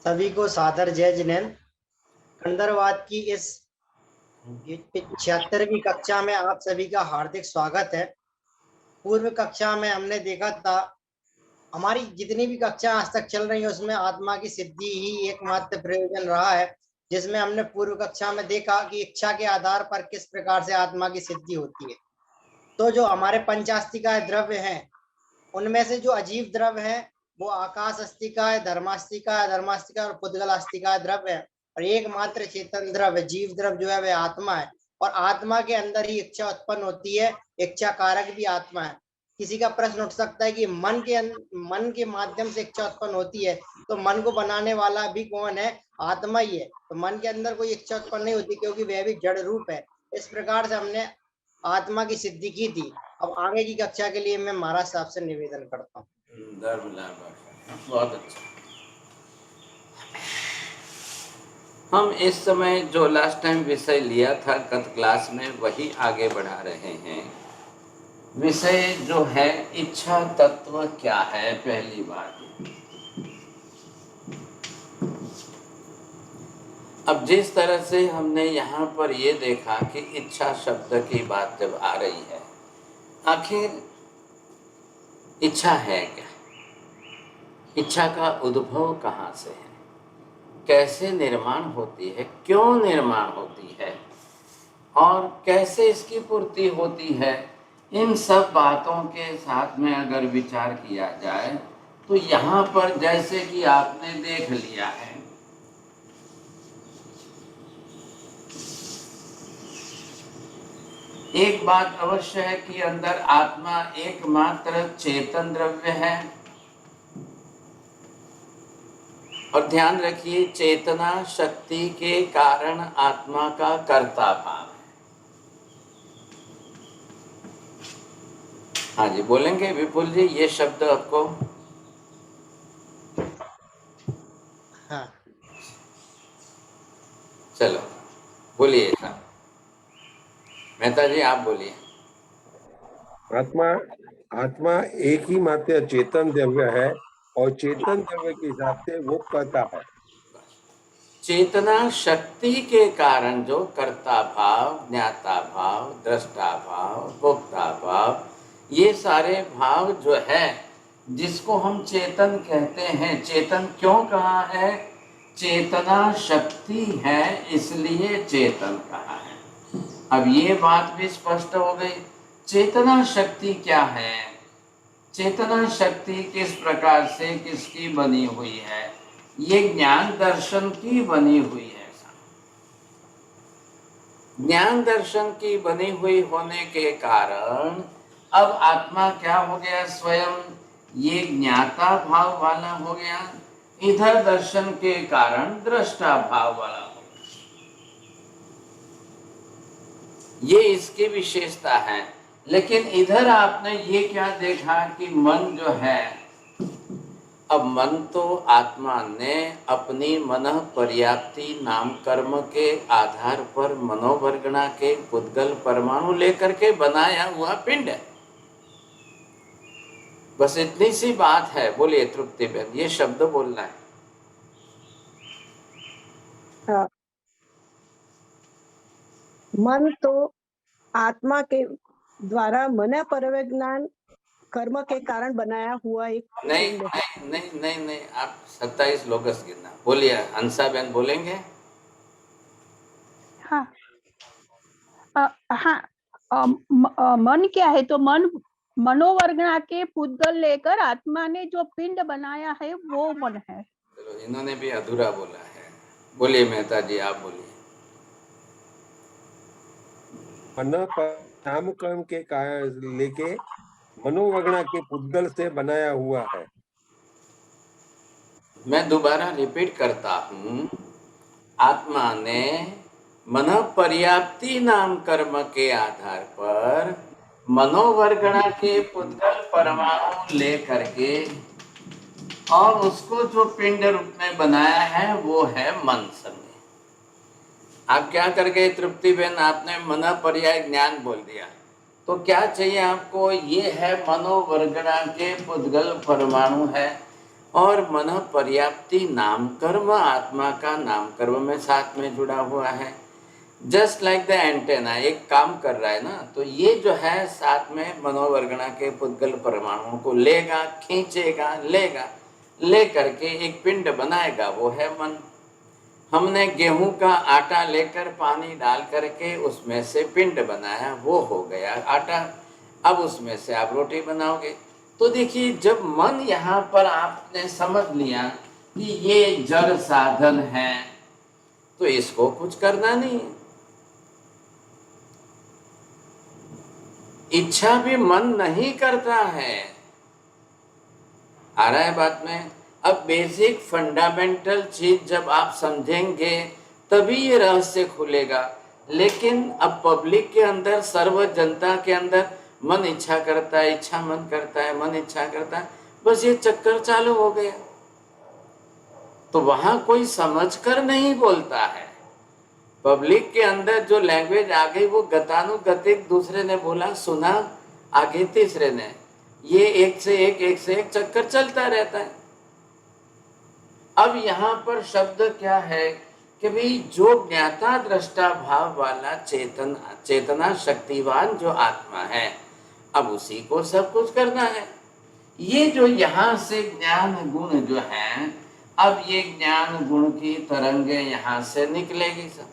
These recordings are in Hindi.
सभी को सादर जय जिनेन्द्र। खंडरवाद की इस 76वीं कक्षा में आप सभी का हार्दिक स्वागत है। पूर्व कक्षा में हमने देखा था, हमारी जितनी भी कक्षा आज तक चल रही है उसमें आत्मा की सिद्धि ही एकमात्र प्रयोजन रहा है, जिसमें हमने पूर्व कक्षा में देखा कि इच्छा के आधार पर किस प्रकार से आत्मा की सिद्धि होती है। तो जो हमारे पंचास्तिकाय द्रव्य हैं, उनमें से जो अजीव द्रव्य है वो आकाश अस्तिकाय, धर्मास्तिकाय, अधर्मास्तिकाय और पुद्गलास्तिकाय द्रव्य है। और एकमात्र चेतन द्रव्य, जीव द्रव्य जो है वह आत्मा है। और आत्मा के अंदर ही इच्छा उत्पन्न होती है, इच्छा कारक भी आत्मा है। किसी का प्रश्न उठ सकता है कि मन के माध्यम से इच्छा उत्पन्न होती है, तो मन को बनाने वाला भी कौन है? आत्मा ही है। तो मन के अंदर कोई इच्छा उत्पन्न नहीं होती, क्योंकि वह भी जड़ रूप है। इस प्रकार से हमने आत्मा की सिद्धि की थी। अब आगे की कक्षा के लिए मैं महाराज साहब से निवेदन करता हूँ। बहुत अच्छा। हम इस समय जो लास्ट टाइम विषय लिया था गत क्लास में, वही आगे बढ़ा रहे हैं। विषय जो है इच्छा तत्व क्या है, पहली बात। अब जिस तरह से हमने यहाँ पर ये देखा कि इच्छा शब्द की बात जब आ रही है, आखिर इच्छा है क्या? इच्छा का उद्भव कहाँ से है, कैसे निर्माण होती है, क्यों निर्माण होती है और कैसे इसकी पूर्ति होती है, इन सब बातों के साथ में अगर विचार किया जाए तो यहाँ पर जैसे कि आपने देख लिया है, एक बात अवश्य है कि अंदर आत्मा एकमात्र चेतन द्रव्य है। और ध्यान रखिए, चेतना शक्ति के कारण आत्मा का कर्ता भाव है। हाँ जी, बोलेंगे विपुल जी ये शब्द आपको? हाँ, चलो बोलिए साहब। मेहता जी आप बोलिए। आत्मा एक ही मात्र चेतन द्रव्य है और चेतन द्रव्य के हिसाब से वो कर्ता है। चेतना शक्ति के कारण जो कर्ता भाव, ज्ञाता भाव, दृष्टा भाव, भोक्ता भाव, ये सारे भाव जो है जिसको हम चेतन कहते हैं। चेतन क्यों कहा है? चेतना शक्ति है इसलिए चेतन कहा है। अब ये बात भी स्पष्ट हो गई। चेतना शक्ति क्या है? चेतना शक्ति किस प्रकार से किसकी बनी हुई है? ये ज्ञान दर्शन की बनी हुई है। ज्ञान दर्शन की बनी हुई होने के कारण अब आत्मा क्या हो गया? स्वयं ये ज्ञाता भाव वाला हो गया, इधर दर्शन के कारण दृष्टा भाव वाला हो गया। ये इसकी विशेषता है। लेकिन इधर आपने ये क्या देखा कि मन जो है, अब मन तो आत्मा ने अपनी मनः पर्याप्ति नाम कर्म के आधार पर मनोवर्गणा के पुद्गल परमाणु लेकर के बनाया हुआ पिंड है। बस इतनी सी बात है। बोलिए तृप्ति बहन, ये शब्द बोलना है। मन तो आत्मा के द्वारा मन परविज्ञान कर्म के कारण बनाया हुआ एक नहीं पिंड है। नहीं नहीं नहीं नहीं, आप 27 लोगस गिनना। बोलिए हंसा बहन, बोलेंगे? हाँ मन क्या है? तो मन मनोवर्गणा के पुद्गल लेकर आत्मा ने जो पिंड बनाया है वो मन है। चलो, इन्होंने भी अधूरा बोला है। बोलिए मेहता जी आप बोलिए। मन नाम कर्म के कारण लेके मनोवगणा के पुद्गल से बनाया हुआ है। मैं दोबारा रिपीट करता हूँ, आत्मा ने मन पर्याप्ति नाम कर्म के आधार पर मनोवर्गणा के पुद्गल परमाणु ले करके और उसको जो पिंड रूप में बनाया है वो है मन समय। आप क्या कर गए तृप्ति बहन? आपने मन पर्याय ज्ञान बोल दिया। तो क्या चाहिए आपको? ये है मनोवर्गणा के पुद्गल परमाणु है। और मन पर्याप्ति नाम कर्म आत्मा का नाम कर्म में साथ में जुड़ा हुआ है। जस्ट लाइक द एंटेना एक काम कर रहा है ना, तो ये जो है साथ में मनोवर्गणा के पुद्गल परमाणुओं को लेगा, खींचेगा, लेगा, ले करके एक पिंड बनाएगा, वो है मन। हमने गेहूं का आटा लेकर पानी डाल करके उसमें से पिंड बनाया, वो हो गया आटा। अब उसमें से आप रोटी बनाओगे। तो देखिए, जब मन यहाँ पर आपने समझ लिया कि ये जड़ साधन है, तो इसको कुछ करना नहीं है। इच्छा भी मन नहीं करता है। आ रहा है बात में? अब बेसिक फंडामेंटल चीज जब आप समझेंगे तभी ये रहस्य खुलेगा। लेकिन अब पब्लिक के अंदर, सर्व जनता के अंदर मन इच्छा करता है, इच्छा मन करता है, मन इच्छा करता है, बस ये चक्कर चालू हो गया। तो वहां कोई समझकर नहीं बोलता है। पब्लिक के अंदर जो लैंग्वेज आ गई वो गतानुगतिक, दूसरे ने बोला सुना, आगे तीसरे ने, ये एक से एक चक्कर चलता रहता है। अब यहाँ पर शब्द क्या है कि भाई जो ज्ञाता दृष्टा भाव वाला चेतना शक्तिवान जो आत्मा है, अब उसी को सब कुछ करना है। ये जो यहाँ से ज्ञान गुण जो है, अब ये ज्ञान गुण की तरंगे यहाँ से निकलेगी सब।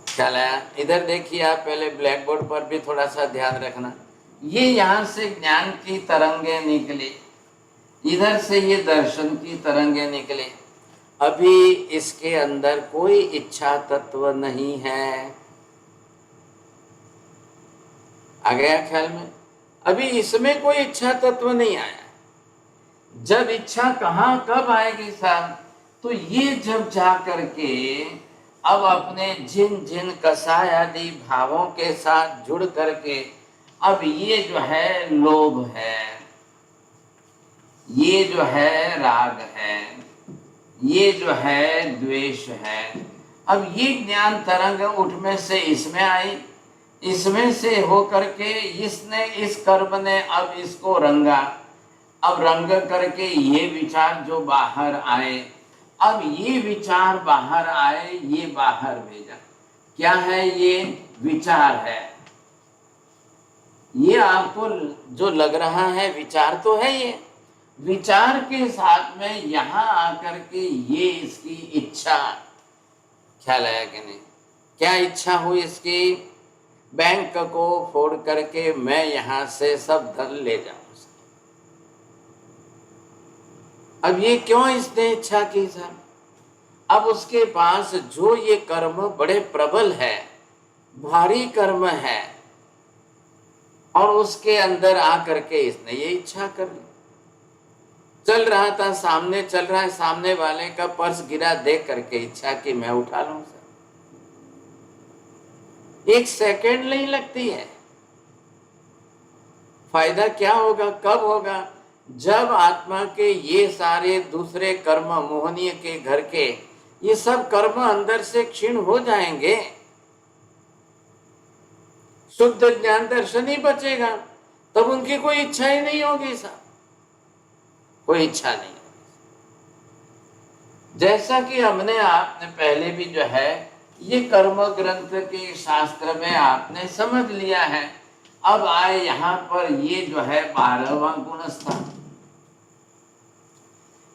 ख्याल आया? इधर देखिए आप, पहले ब्लैक बोर्ड पर भी थोड़ा सा ध्यान रखना। ये यहाँ से ज्ञान की तरंगे निकली, इधर से ये दर्शन की तरंगे निकली। अभी इसके अंदर कोई इच्छा तत्व नहीं है। आ गया ख्याल में? अभी इसमें कोई इच्छा तत्व नहीं आया। जब इच्छा कहाँ कब आएगी साहब? तो ये जब जा करके अब अपने जिन जिन कसाय आदि भावों के साथ जुड़ करके, अब ये जो है लोभ है, ये जो है राग है, ये जो है द्वेष है, अब ये ज्ञान तरंग उठ में से इसमें आई, इसमें से हो करके इसने, इस कर्म ने अब इसको रंगा, अब रंग करके ये विचार जो बाहर आए, अब ये विचार बाहर आए, ये बाहर भेजा। क्या है? ये विचार है। ये आपको जो लग रहा है विचार तो है, ये विचार के साथ में यहां आकर के ये इसकी इच्छा। ख्याल आया कि नहीं? क्या इच्छा हुई इसकी? बैंक को फोड़ करके मैं यहां से सब धन ले जाऊं। अब ये क्यों इसने इच्छा की सर? अब उसके पास जो ये कर्म बड़े प्रबल है, भारी कर्म है, और उसके अंदर आकर के इसने ये इच्छा कर ली। चल रहा था, सामने चल रहा है, सामने वाले का पर्स गिरा, देख करके इच्छा की मैं उठा लूं सर। एक सेकंड नहीं लगती है। फायदा क्या होगा, कब होगा? जब आत्मा के ये सारे दूसरे कर्म, मोहनीय के घर के ये सब कर्म अंदर से क्षीण हो जाएंगे, शुद्ध ज्ञान दर्शन ही बचेगा, तब उनकी कोई इच्छा ही नहीं होगी साहब, कोई इच्छा नहीं होगी। जैसा कि हमने आपने पहले भी जो है ये कर्म ग्रंथ के शास्त्र में आपने समझ लिया है। अब आए यहाँ पर ये जो है 12वां गुणस्थान,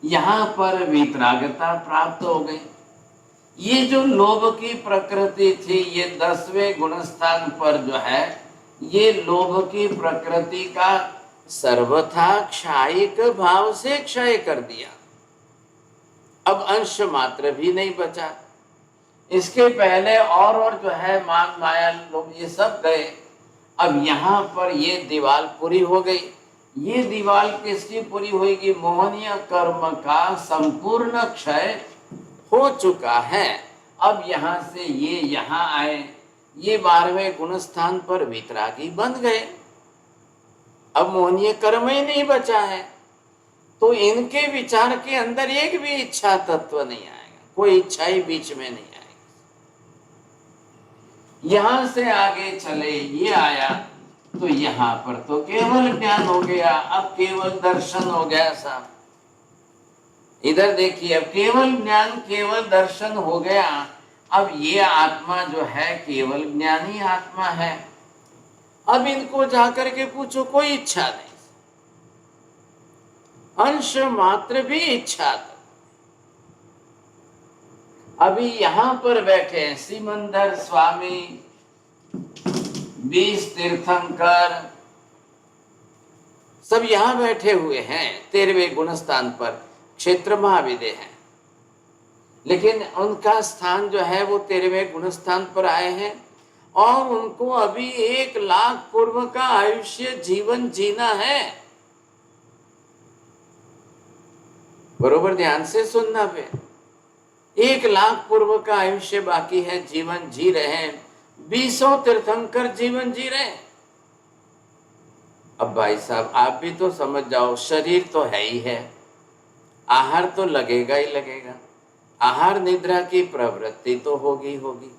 यहाँ पर वितरागता प्राप्त हो गई। ये जो लोभ की प्रकृति थी, ये 10वें गुणस्थान पर जो है ये लोभ की प्रकृति का सर्वथा क्षयिक भाव से क्षय कर दिया। अब अंश मात्र भी नहीं बचा। इसके पहले और जो है मान माया लोभ ये सब गए। अब यहाँ पर ये दीवार पूरी हो गई। ये दीवार किसकी पूरी होगी? मोहनीय कर्म का संपूर्ण क्षय हो चुका है। अब यहाँ से ये यहाँ आए, ये 12वें गुणस्थान पर वितरागी बन गए। अब मोहनीय कर्म ही नहीं बचा है, तो इनके विचार के अंदर एक भी इच्छा तत्व नहीं आएगा, कोई इच्छा ही बीच में नहीं आएगी। यहां से आगे चले, ये आया तो यहाँ पर तो केवल ज्ञान हो गया, अब केवल दर्शन हो गया साहब। इधर देखिए, अब केवल ज्ञान केवल दर्शन हो गया। अब ये आत्मा जो है केवल ज्ञानी आत्मा है। अब इनको जाकर के पूछो, कोई इच्छा नहीं, अंश मात्र भी इच्छा तो। अभी यहां पर बैठे हैं सिमंदर स्वामी, 20 तीर्थंकर, सब यहां बैठे हुए हैं 13वें गुणस्थान पर, क्षेत्र महाविदे हैं, लेकिन उनका स्थान जो है वो 13वें गुणस्थान पर आए हैं और उनको अभी 1 लाख पूर्व का आयुष्य जीवन जीना है। बरोबर ध्यान से सुनना पे, 1 लाख पूर्व का आयुष्य बाकी है, जीवन जी रहे हैं, 20 तीर्थंकर जीवन जी रहे हैं। अब भाई साहब आप भी तो समझ जाओ, शरीर तो है ही है, आहार तो लगेगा ही लगेगा, आहार निद्रा की प्रवृत्ति तो होगी होगी,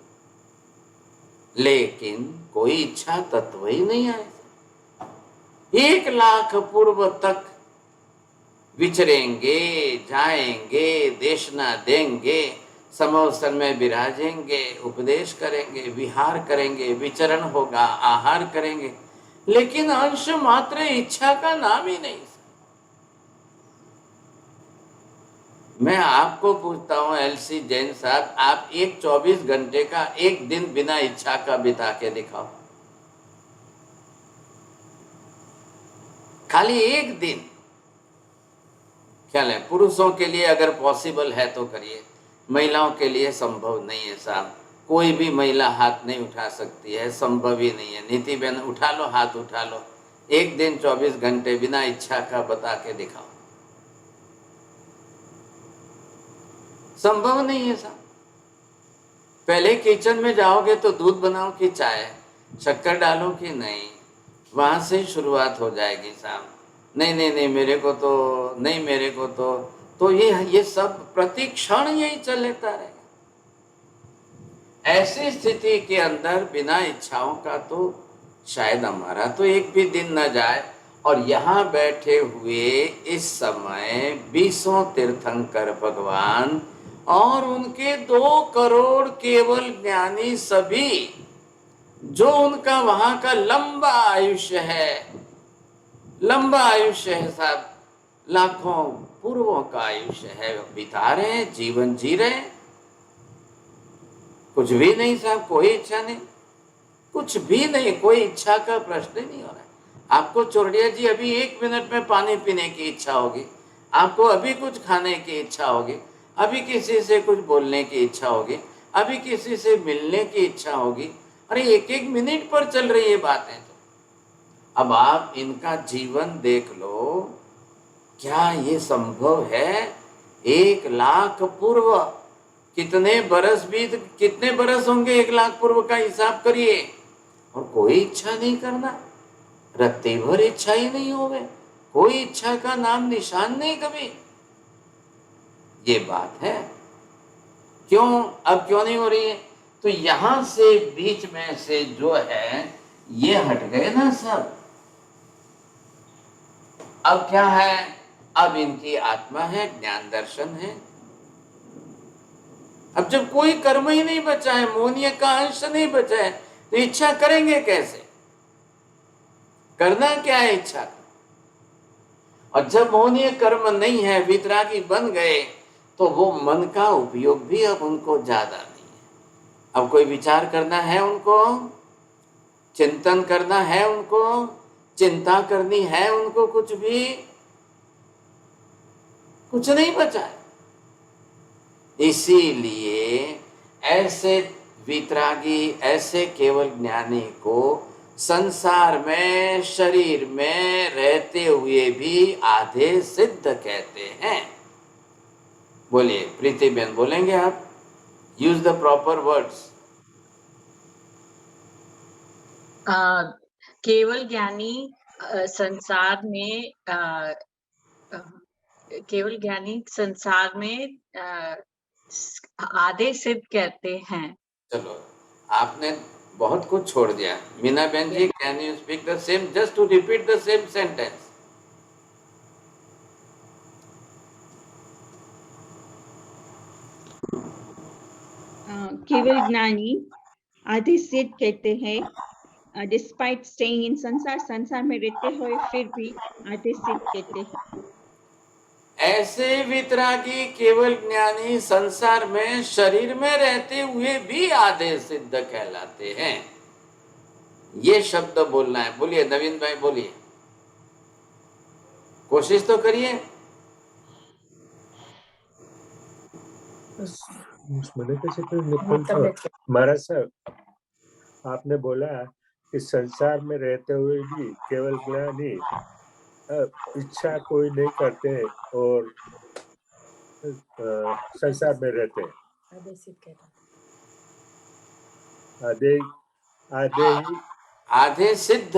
लेकिन कोई इच्छा तत्व ही नहीं आए। 1 लाख पूर्व तक विचरेंगे, जाएंगे, देशना देंगे, समोसन में विराजेंगे, उपदेश करेंगे, विहार करेंगे, विचरण होगा, आहार करेंगे, लेकिन अंश मात्र इच्छा का नाम ही नहीं। मैं आपको पूछता हूं एलसी जैन साहब, आप एक 24 घंटे का एक दिन बिना इच्छा का बिता के दिखाओ, खाली एक दिन। क्या है, पुरुषों के लिए अगर पॉसिबल है तो करिए, महिलाओं के लिए संभव नहीं है साहब, कोई भी महिला हाथ नहीं उठा सकती है, संभव ही नहीं है। नीति बहन उठा लो, हाथ उठा लो, एक दिन 24 घंटे बिना इच्छा का बता के दिखाओ, संभव नहीं है साहब। पहले किचन में जाओगे तो दूध बनाओ कि चाय, शक्कर डालो कि नहीं, वहां से शुरुआत हो जाएगी साहब। नहीं नहीं नहीं मेरे को तो नहीं, मेरे को तो ये सब प्रति क्षण यही चलता रहेगा। ऐसी स्थिति के अंदर बिना इच्छाओं का तो शायद हमारा तो एक भी दिन न जाए। और यहाँ बैठे हुए इस समय 20 तीर्थंकर भगवान और उनके 2 करोड़ केवल ज्ञानी सभी, जो उनका वहां का लंबा आयुष्य है, लंबा आयुष्य है साहब, लाखों पूर्वों का आयुष्य है, बिता रहे हैं, जीवन जी रहे हैं, कुछ भी नहीं साहब, कोई इच्छा नहीं, कुछ भी नहीं, कोई इच्छा का प्रश्न ही नहीं हो रहा है। आपको चोरडिया जी अभी 1 मिनट में पानी पीने की इच्छा होगी, आपको अभी कुछ खाने की इच्छा होगी, अभी किसी से कुछ बोलने की इच्छा होगी, अभी किसी से मिलने की इच्छा होगी। अरे 1-1 मिनट पर चल रही है बातें। तो अब आप इनका जीवन देख लो, क्या ये संभव है? 1 लाख पूर्व कितने बरस बीत, कितने बरस होंगे 1 लाख पूर्व का हिसाब करिए, और कोई इच्छा नहीं करना, रत्ती भर इच्छा ही नहीं होवे, कोई इच्छा का नाम निशान नहीं कभी। ये बात है। क्यों अब क्यों नहीं हो रही है? तो यहां से बीच में से जो है ये हट गए ना सब। अब क्या है? अब इनकी आत्मा है, ज्ञान दर्शन है। अब जब कोई कर्म ही नहीं बचा है, मोहनीय का अंश नहीं बचा है, तो इच्छा करेंगे कैसे? करना क्या है इच्छा? और जब मोहनीय कर्म नहीं है, वितरागी बन गए, तो वो मन का उपयोग भी अब उनको ज्यादा नहीं है। अब कोई विचार करना है उनको, चिंतन करना है उनको, चिंता करनी है उनको, कुछ भी कुछ नहीं बचा है। इसीलिए ऐसे वितरागी, ऐसे केवल ज्ञानी को संसार में, शरीर में रहते हुए भी आधे सिद्ध कहते हैं। बोलिए प्रीति बेन, बोलेंगे आप? Use the proper words. केवल ज्ञानी संसार में केवल ज्ञानी संसार में आधे सिद्ध कहते हैं। चलो आपने बहुत कुछ छोड़ दिया। मीना बहन ji, can you speak the same, just to repeat the same sentence. केवल ज्ञानी आधे सिद्ध कहते हैं, डिस्पाइट स्टेइंग इन संसार, संसार में रहते हुए फिर भी आधे सिद्ध कहते हैं। ऐसे वितरागी केवल ज्ञानी संसार में शरीर में रहते हुए भी आधे सिद्ध कहलाते हैं। ये शब्द बोलना है। बोलिए नवीन भाई, बोलिए, कोशिश तो करिए। महाराज साहब, आपने बोला कि संसार में रहते हुए भी केवल ज्ञानी इच्छा कोई नहीं करते और संसार में रहते हैं। आधे सिद्ध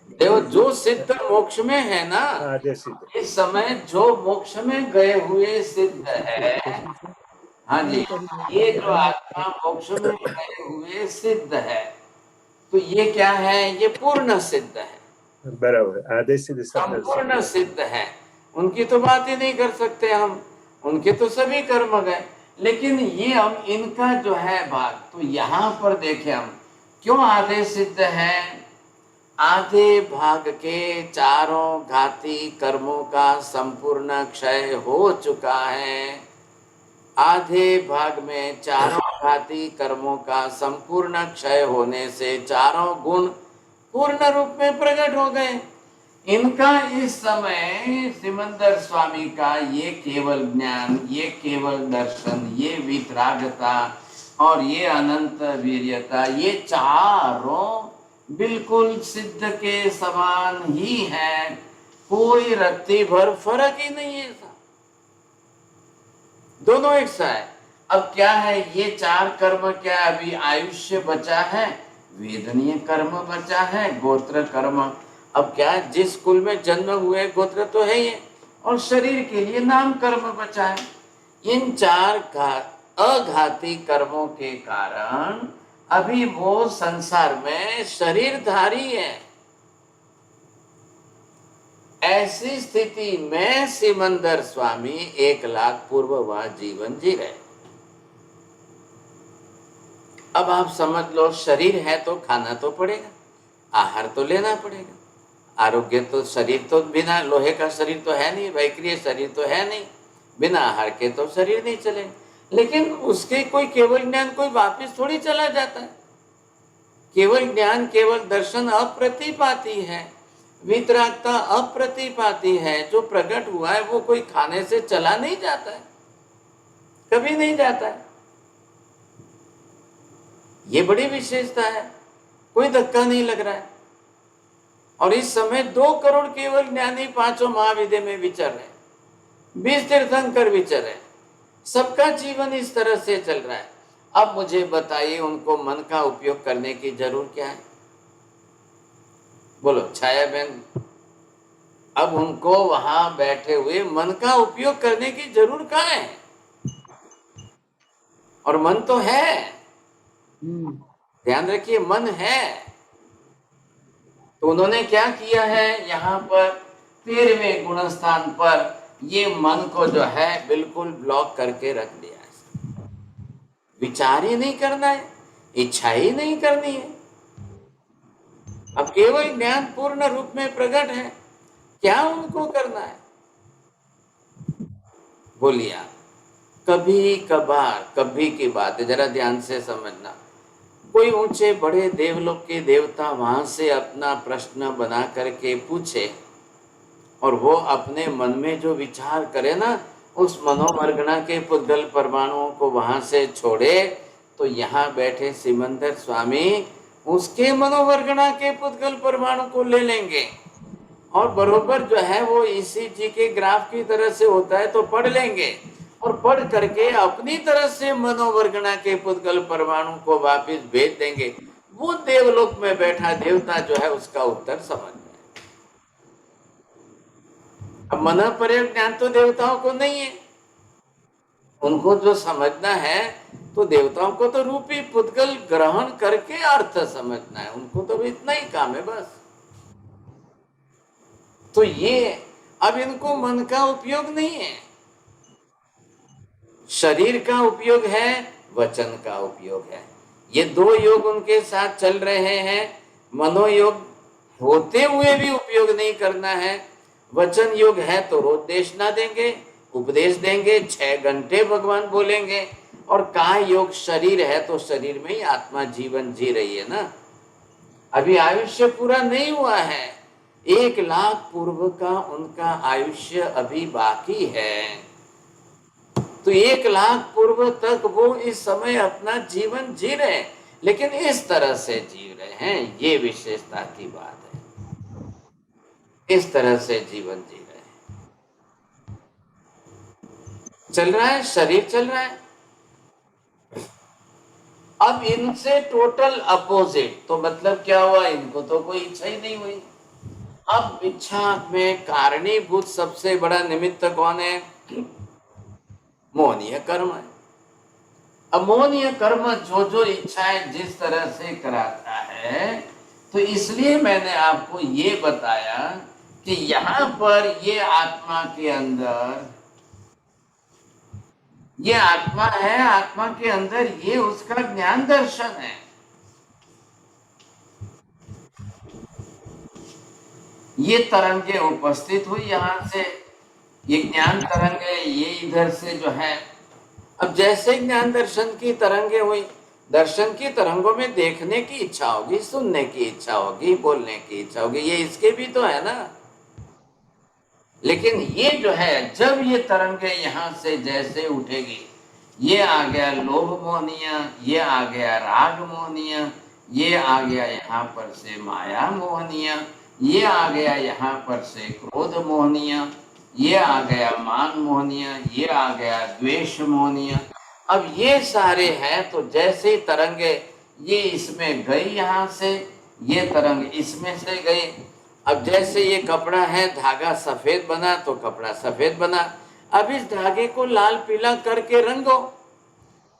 देव, जो सिद्ध मोक्ष में है ना, आधे सिद्ध इस समय जो मोक्ष में गए हुए सिद्ध है, हाँ जी, ये जो आत्मा मोक्ष में गए हुए सिद्ध है, तो ये क्या है? ये पूर्ण सिद्ध है। बराबर, आधे सिद्ध संपूर्ण सिद्ध है। उनकी तो बात ही नहीं कर सकते हम, उनके तो सभी कर्म गए। लेकिन ये हम इनका जो है भाग, तो यहाँ पर देखें हम क्यों आधे सिद्ध है। आधे भाग के चारों घाती कर्मों का संपूर्ण क्षय हो चुका है। आधे भाग में चारों घाती कर्मों का संपूर्ण क्षय होने से चारों गुण पूर्ण रूप में प्रकट हो गए। इनका इस समय सिमंदर स्वामी का ये केवल ज्ञान, ये केवल दर्शन, ये वितरागता और ये अनंत वीर्यता, ये चारों बिल्कुल सिद्ध के समान ही है। कोई रत्ती भर फर्क ही नहीं है, दोनों एक सा है। अब क्या है, ये चार कर्म क्या अभी आयुष्य बचा है, वेदनीय कर्म बचा है, गोत्र कर्म। अब क्या है, जिस कुल में जन्म हुए गोत्र तो है ये, और शरीर के लिए नाम कर्म बचा है। इन चार अघाती कर्मों के कारण अभी वो संसार में शरीरधारी है। ऐसी स्थिति में सिमंदर स्वामी 1 लाख पूर्व वह जीवन जी रहे। अब आप समझ लो, शरीर है तो खाना तो पड़ेगा, आहार तो लेना पड़ेगा। आरोग्य तो, शरीर तो बिना लोहे का शरीर तो है नहीं, वैक्रिय शरीर तो है नहीं, बिना आहार के तो शरीर नहीं चले। लेकिन उसके कोई केवल ज्ञान कोई वापिस थोड़ी चला जाता है। केवल ज्ञान, केवल दर्शन अप्रतिपाती है, वितरागता अप्रतिपाती है। जो प्रकट हुआ है वो कोई खाने से चला नहीं जाता है, कभी नहीं जाता है। ये बड़ी विशेषता है, कोई धक्का नहीं लग रहा है। और इस समय 2 करोड़ केवल ज्ञानी 5 महाविद्य में विचर रहे, 20 तीर्थंकर विचर रहे, सबका जीवन इस तरह से चल रहा है। अब मुझे बताइए, उनको मन का उपयोग करने की जरूरत क्या है? बोलो छाया बहन, अब उनको वहां बैठे हुए मन का उपयोग करने की जरूरत कहाँ है? और मन तो है, ध्यान रखिए, मन है। तो उन्होंने क्या किया है, यहाँ पर 13वें गुणस्थान पर ये मन को जो है बिल्कुल ब्लॉक करके रख दिया है। विचार ही नहीं करना है, इच्छा ही नहीं करनी है। अब केवल ज्ञान पूर्ण रूप में प्रकट है, क्या उनको करना है? बोलिए आप। कभी कभार, कभी की बात है, जरा ध्यान से समझना। कोई ऊंचे बड़े देवलोक के देवता वहां से अपना प्रश्न बना करके पूछे और वो अपने मन में जो विचार करे ना, उस मनोमर्गणा के पुद्गल परमाणुओं को वहां से छोड़े, तो यहाँ बैठे सिमंदर स्वामी उसके मनोवर्गणा के पुद्गल परमाणु को ले लेंगे और बरोबर जो है वो ईसीजी के ग्राफ की तरह से होता है तो पढ़ लेंगे, और पढ़ करके अपनी तरह से मनोवर्गणा के पुद्गल परमाणु को वापस भेज देंगे। वो देवलोक में बैठा देवता जो है उसका उत्तर समझ जाए। अब मन पर ज्ञान तो देवताओं को नहीं है, उनको जो समझना है तो देवताओं को तो रूपी पुद्गल ग्रहण करके अर्थ समझना है, उनको तो इतना ही काम है बस। तो ये अब इनको मन का उपयोग नहीं है, शरीर का उपयोग है, वचन का उपयोग है। ये दो योग उनके साथ चल रहे हैं। मनोयोग होते हुए भी उपयोग नहीं करना है, वचन योग है तो रोज देशना देंगे, उपदेश देंगे, 6 घंटे भगवान बोलेंगे। और काय योग शरीर है तो शरीर में ही आत्मा जीवन जी रही है ना, अभी आयुष्य पूरा नहीं हुआ है, 1 लाख पूर्व का उनका आयुष्य अभी बाकी है। तो 1 लाख पूर्व तक वो इस समय अपना जीवन जी रहे हैं, लेकिन इस तरह से जी रहे हैं, ये विशेषता की बात है। इस तरह से जीवन जी रहे हैं, चल रहा है, शरीर चल रहा है। अब इनसे टोटल अपोजिट, तो मतलब क्या हुआ, इनको तो कोई इच्छा ही नहीं हुई। अब इच्छा में कारणीभूत सबसे बड़ा निमित्त कौन है? मोहनीय कर्म है। अब मोहनीय कर्म जो जो इच्छाएं जिस तरह से कराता है, तो इसलिए मैंने आपको ये बताया कि यहाँ पर ये आत्मा के अंदर, ये आत्मा है, आत्मा के अंदर ये उसका ज्ञान दर्शन है। ये तरंगे उपस्थित हुई यहां से, ये ज्ञान तरंग है, ये इधर से जो है। अब जैसे ज्ञान दर्शन की तरंगे हुई, दर्शन की तरंगों में देखने की इच्छा होगी, सुनने की इच्छा होगी, बोलने की इच्छा होगी, ये इसके भी तो है ना। लेकिन ये जो है, जब ये तरंगे यहां से जैसे उठेगी, ये आ गया लोभ मोहनिया, ये आ गया राग मोहनिया, ये आ गया यहाँ पर से माया मोहनिया, ये आ गया यहाँ पर से क्रोध मोहनिया, ये आ गया मान मोहनिया, ये आ गया द्वेष मोहनिया। अब ये सारे हैं, तो जैसे तरंगे ये इसमें गई, यहाँ से ये तरंग इसमें से गई। अब जैसे ये कपड़ा है, धागा सफेद बना तो कपड़ा सफेद बना, अब इस धागे को लाल पीला करके रंगो,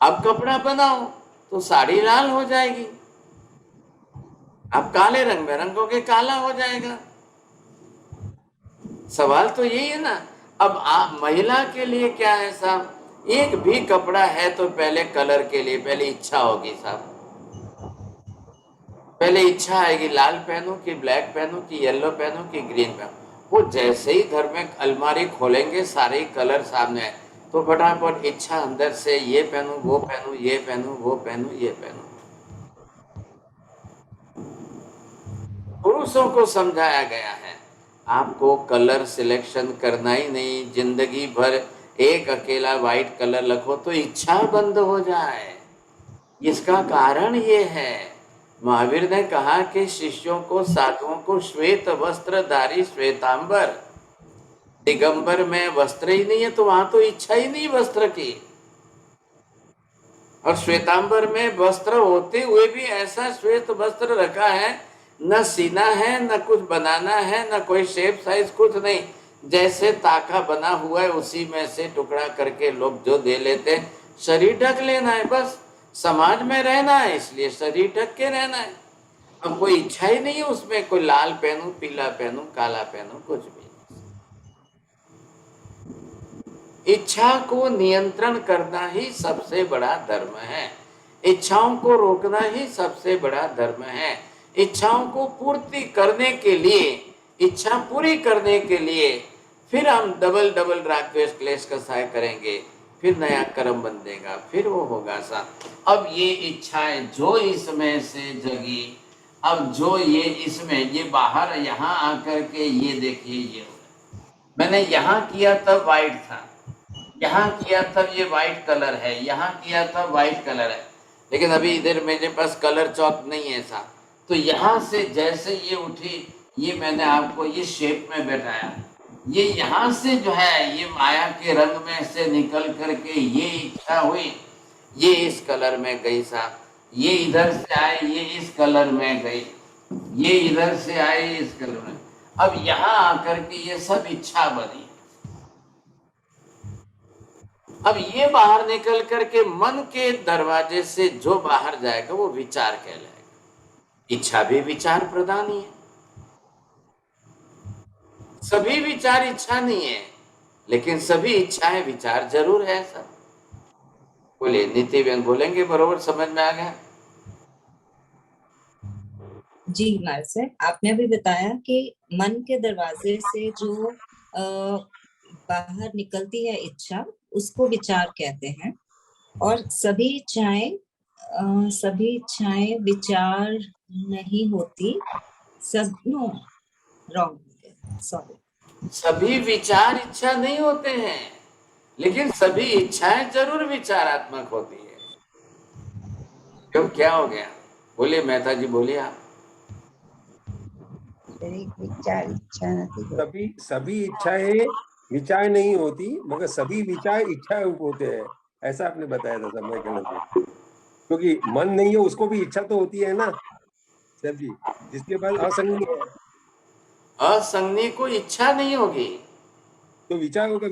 अब कपड़ा बनाओ तो साड़ी लाल हो जाएगी। अब काले रंग में रंगोगे, काला हो जाएगा। सवाल तो यही है ना। अब आप महिला के लिए क्या है साहब, एक भी कपड़ा है तो पहले कलर के लिए पहले इच्छा होगी साहब, पहले इच्छा आएगी, लाल पहनूं कि ब्लैक पहनूं कि येलो पहनूं कि ग्रीन पहनूं। वो जैसे ही घर में अलमारी खोलेंगे, सारे कलर सामने है, तो फटाफट इच्छा अंदर से, ये पहनूं, वो पहनूं, ये पहनूं, वो पहनूं, ये पहनूं। पुरुषों को समझाया गया है, आपको कलर सिलेक्शन करना ही नहीं, जिंदगी भर एक अकेला व्हाइट कलर रखो तो इच्छा बंद हो जाए। इसका कारण ये है, महावीर ने कहा कि शिष्यों को, साधुओं को श्वेत वस्त्रधारी श्वेतांबर, दिगंबर में वस्त्र ही नहीं है तो वहां तो इच्छा ही नहीं वस्त्र की। और श्वेतांबर में वस्त्र होते हुए भी ऐसा श्वेत वस्त्र रखा है, न सीना है, न कुछ बनाना है, न कोई शेप साइज, कुछ नहीं, जैसे ताका बना हुआ है उसी में से टुकड़ा करके लोग जो दे लेते हैं। शरीर ढक लेना है बस, समाज में रहना है इसलिए शरीर ढक के रहना है। अब कोई इच्छा ही नहीं है उसमें, कोई लाल पहनूं, पीला पहनूं, काला पहनूं, कुछ भी। इच्छा को नियंत्रण करना ही सबसे बड़ा धर्म है, इच्छाओं को रोकना ही सबसे बड़ा धर्म है। इच्छाओं को पूर्ति करने के लिए, इच्छा पूरी करने के लिए फिर हम डबल डबल राग द्वेष क्लेश कसाय करेंगे, फिर नया कर्म बंधेगा, फिर वो होगा सा। अब ये इच्छाएं जो इसमें से जगी, अब जो ये इसमें, ये बाहर यहाँ आकर के ये देखिए, ये मैंने यहाँ किया तब व्हाइट था, यहाँ किया तब ये व्हाइट कलर है, यहाँ किया तब व्हाइट कलर है, लेकिन अभी इधर मेरे पास कलर चौक नहीं है सा। तो यहाँ से जैसे ये उठी, ये मैंने आपको ये शेप में बैठाया, ये यहाँ से जो है ये माया के रंग में से निकल करके ये इच्छा हुई, ये इस कलर में गई साहब, ये इधर से आए, ये इस कलर में गई, ये इधर से आए इस कलर में। अब यहाँ आकर के ये सब इच्छा बनी। अब ये बाहर निकल करके मन के दरवाजे से जो बाहर जाएगा वो विचार कहलाएगा। इच्छा भी विचार प्रधान ही है। सभी विचार इच्छा नहीं है, लेकिन सभी इच्छाएं विचार जरूर है। सब बोलिए, नीति बेन बोलेंगे, बरोबर समझ में आ गया? जी कुमार सर, आपने अभी बताया कि मन के दरवाजे से जो बाहर निकलती है इच्छा, उसको विचार कहते हैं, और सभी इच्छाएं विचार नहीं होती। सब नो रॉन्ग, सॉरी। सभी विचार इच्छा नहीं होते हैं, लेकिन सभी इच्छाएं जरूर विचारात्मक होती है। क्यों, क्या हो गया? बोलिए मेहता जी, बोलिए आप। सभी इच्छाएं विचार नहीं होती, मगर सभी विचार इच्छा होते हैं, ऐसा आपने बताया था समय गलत में। क्योंकि मन नहीं है, उसको भी इच्छा तो होती है ना सर जी, जिसके पास असंगनी है। असंगनी को इच्छा नहीं होगी तो विचार होगा,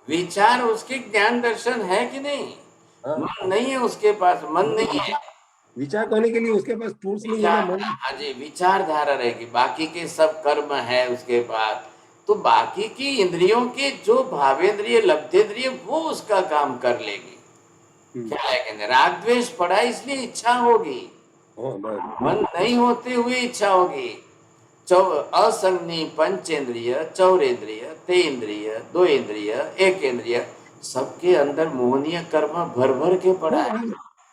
विचार उसके ज्ञान दर्शन है कि नहीं? हाँ। मन नहीं है उसके पास, मन नहीं है। विचार करने के लिए उसके पास टूल्स नहीं है ना मन। हाँ जी, विचारधारा रहेगी, बाकी के सब कर्म है उसके पास। तो बाकी की इंद्रियों के जो भावेंद्रिय लब्धेंद्रिय वो उसका काम कर लेगी। क्या है, राग द्वेष पड़ा इसलिए इच्छा होगी, मन नहीं होते हुए इच्छा होगी। असंगनी पंचेंद्रिय, चौरेंद्रिय, तेन्द्रिय, दो इंद्रिय, एक इंद्रिय, सबके अंदर मोहनीय कर्म भर भर के पड़ा है।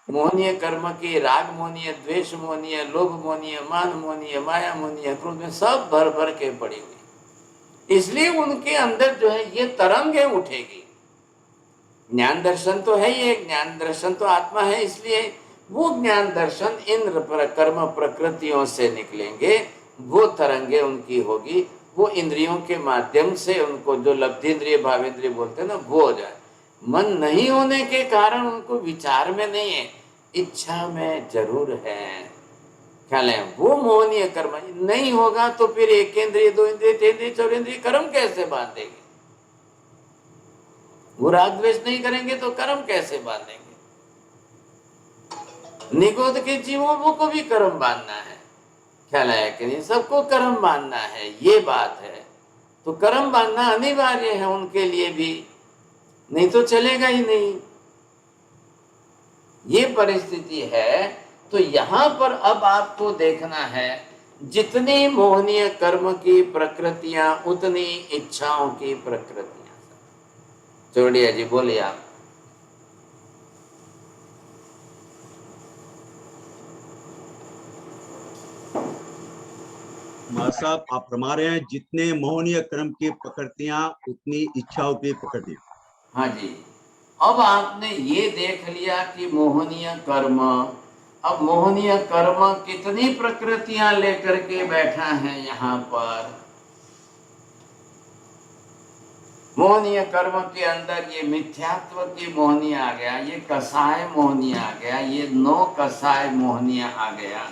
मोहनीय कर्म की राग मोहनीय, द्वेष मोहनीय, लोभ मोहनीय, मान मोहनीय, माया मोहनीय, क्रोध में सब भर भर के पड़ी हुई। इसलिए उनके अंदर जो है ये तरंगें उठेगी। ज्ञान दर्शन तो है ही, ज्ञान दर्शन तो आत्मा है, इसलिए वो ज्ञान दर्शन इंद्र कर्म प्रकृतियों से निकलेंगे, वो तरंगे उनकी होगी, वो इंद्रियों के माध्यम से उनको जो लब्धेंद्रिय भावेंद्रिय बोलते हैं ना, वो हो जाए। मन नहीं होने के कारण उनको विचार में नहीं है, इच्छा में जरूर है। ख्याल है, वो मोहनीय कर्म नहीं होगा तो फिर एक इंद्रिय, दो इंद्रिय, तीन इंद्रिय, चौरेंद्रिय कर्म कैसे बांधेंगे? वो राग द्वेष नहीं करेंगे तो कर्म कैसे बांधेंगे? निगोद के जीवों को भी कर्म बांधना है। ख्याल है कि नहीं? सबको कर्म बांधना है, ये बात है। तो कर्म बांधना अनिवार्य है उनके लिए भी, नहीं तो चलेगा ही नहीं। ये परिस्थिति है। तो यहां पर अब आपको देखना है, जितनी मोहनीय कर्म की प्रकृतियां उतनी इच्छाओं की प्रकृतियां। चौड़िया जी बोलिए आप। साहब, आप फरमा रहे हैं जितने मोहनीय कर्म की प्रकृतियां उतनी इच्छाओं की प्रकृति। हाँ जी, अब आपने ये देख लिया कि मोहनीय कर्म, अब मोहनीय कर्म कितनी प्रकृतियां लेकर के बैठा है यहाँ पर। मोहनीय कर्म के अंदर ये मिथ्यात्व की मोहनीय आ गया, ये कसाय मोहनीय आ गया, ये नो कसाय मोहनीय आ गया,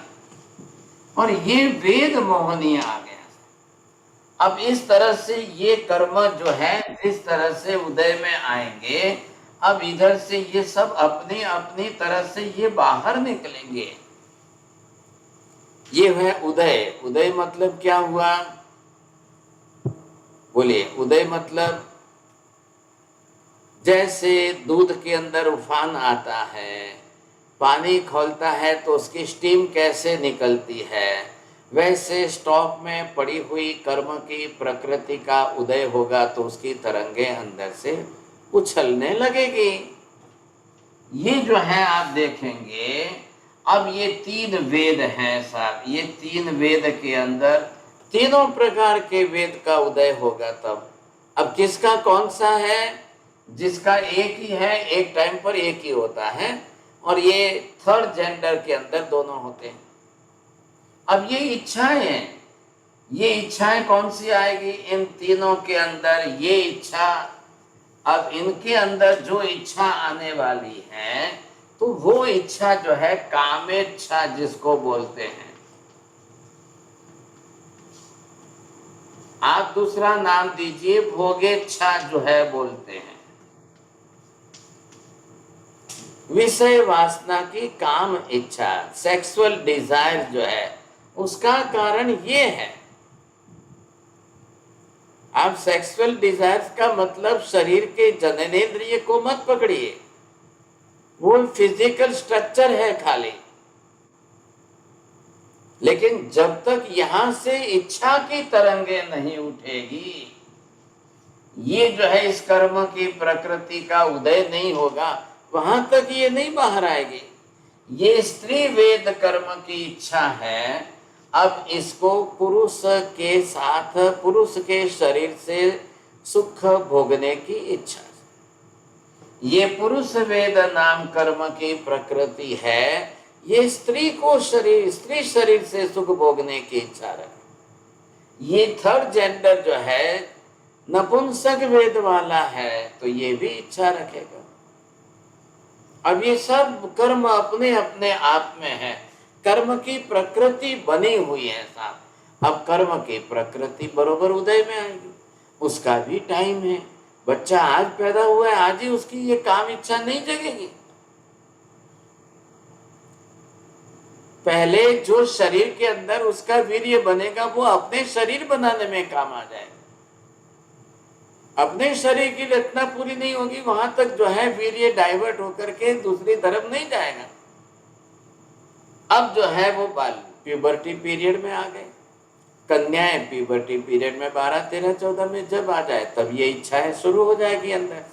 और ये वेद मोहनीय आ गया। अब इस तरह से ये कर्म जो है जिस तरह से उदय में आएंगे, अब इधर से ये सब अपनी अपनी तरह से ये बाहर निकलेंगे। ये है उदय। उदय मतलब क्या हुआ? बोलिए, उदय मतलब जैसे दूध के उफान उफान आता है, पानी खौलता है तो उसकी स्टीम कैसे निकलती है, वैसे स्टॉक में पड़ी हुई कर्म की प्रकृति का उदय होगा तो उसकी तरंगे अंदर से उछलने लगेगी। ये जो है आप देखेंगे, अब ये तीन वेद हैं साहब, ये तीन वेद के अंदर तीनों प्रकार के वेद का उदय होगा तब। अब किसका कौन सा है? जिसका एक ही है, एक टाइम पर एक ही होता है, और ये थर्ड जेंडर के अंदर दोनों होते हैं। अब ये इच्छाएं, ये इच्छाएं कौन सी आएगी इन तीनों के अंदर? ये इच्छा, अब इनके अंदर जो इच्छा आने वाली है तो वो इच्छा जो है कामेच्छा जिसको बोलते हैं। आप दूसरा नाम दीजिए, भोगेच्छा जो है बोलते हैं। विषय वासना की काम इच्छा, सेक्सुअल डिजायर जो है उसका कारण ये है। आप सेक्सुअल डिजायर्स का मतलब शरीर के जननेंद्रिय को मत पकड़िए, वो फिजिकल स्ट्रक्चर है खाली। लेकिन जब तक यहां से इच्छा की तरंगे नहीं उठेगी, ये जो है इस कर्म की प्रकृति का उदय नहीं होगा, वहां तक ये नहीं बाहर आएगी। ये स्त्री वेद कर्म की इच्छा है। अब इसको पुरुष के साथ, पुरुष के शरीर से सुख भोगने की इच्छा, ये पुरुष वेद नाम कर्म की प्रकृति है। ये स्त्री को शरीर, स्त्री शरीर से सुख भोगने की इच्छा रखे। ये थर्ड जेंडर जो है नपुंसक वेद वाला है, तो ये भी इच्छा रखेगा। अब ये सब कर्म अपने अपने आप में है, कर्म की प्रकृति बनी हुई है साहब। अब कर्म की प्रकृति बरोबर उदय में आएगी, उसका भी टाइम है। बच्चा आज पैदा हुआ है, आज ही उसकी ये काम इच्छा नहीं जगेगी। पहले जो शरीर के अंदर उसका वीर्य बनेगा वो अपने शरीर बनाने में काम आ जाएगा। अपने शरीर की रचना पूरी नहीं होगी, वहां तक जो है वीर्य डाइवर्ट होकर के दूसरी तरफ नहीं जाएगा। अब जो है वो बाल प्यूबर्टी पीरियड में आ गए। कन्याएं प्यूबर्टी पीरियड में 12, 13, 14 में जब आ जाए तब ये इच्छाएं शुरू हो जाएगी अंदर।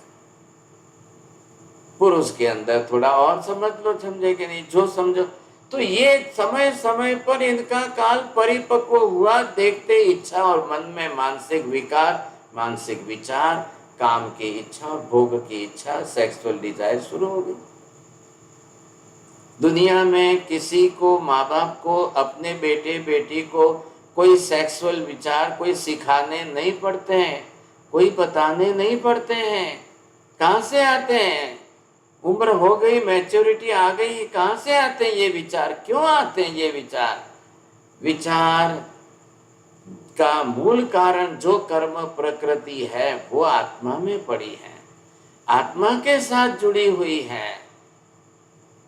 पुरुष के अंदर थोड़ा और समझ लो, समझे कि नहीं, जो समझो। तो ये समय समय पर इनका काल परिपक्व हुआ, देखते इच्छा और मन में मानसिक विकार, मानसिक विचार, काम की इच्छा, भोग की इच्छा, सेक्सुअल डिजायर शुरू हो गई। दुनिया में किसी को, माँ बाप को, अपने बेटे बेटी को कोई सेक्सुअल विचार कोई सिखाने नहीं पड़ते हैं, कोई बताने नहीं पड़ते हैं। कहाँ से आते हैं? उम्र हो गई, मैच्योरिटी आ गई, कहाँ से आते हैं ये विचार? क्यों आते हैं ये विचार? विचार का मूल कारण जो कर्म प्रकृति है वो आत्मा में पड़ी है, आत्मा के साथ जुड़ी हुई है।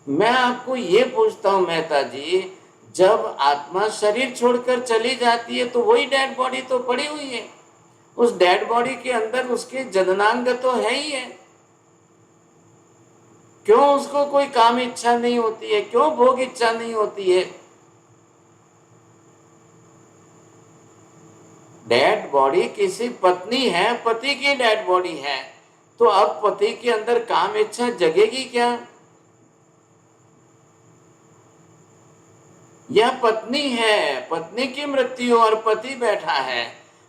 मैं आपको ये पूछता हूं मेहता जी, जब आत्मा शरीर छोड़कर चली जाती है तो वही डेड बॉडी तो पड़ी हुई है, उस डेड बॉडी के अंदर उसके जननांग तो है ही है। क्यों उसको कोई काम इच्छा नहीं होती है? क्यों भोग इच्छा नहीं होती है? डेड बॉडी किसी पत्नी है, पति की डेड बॉडी है, तो अब पति के अंदर काम इच्छा जगेगी क्या? यह पत्नी है, पत्नी की मृत्यु और पति बैठा है।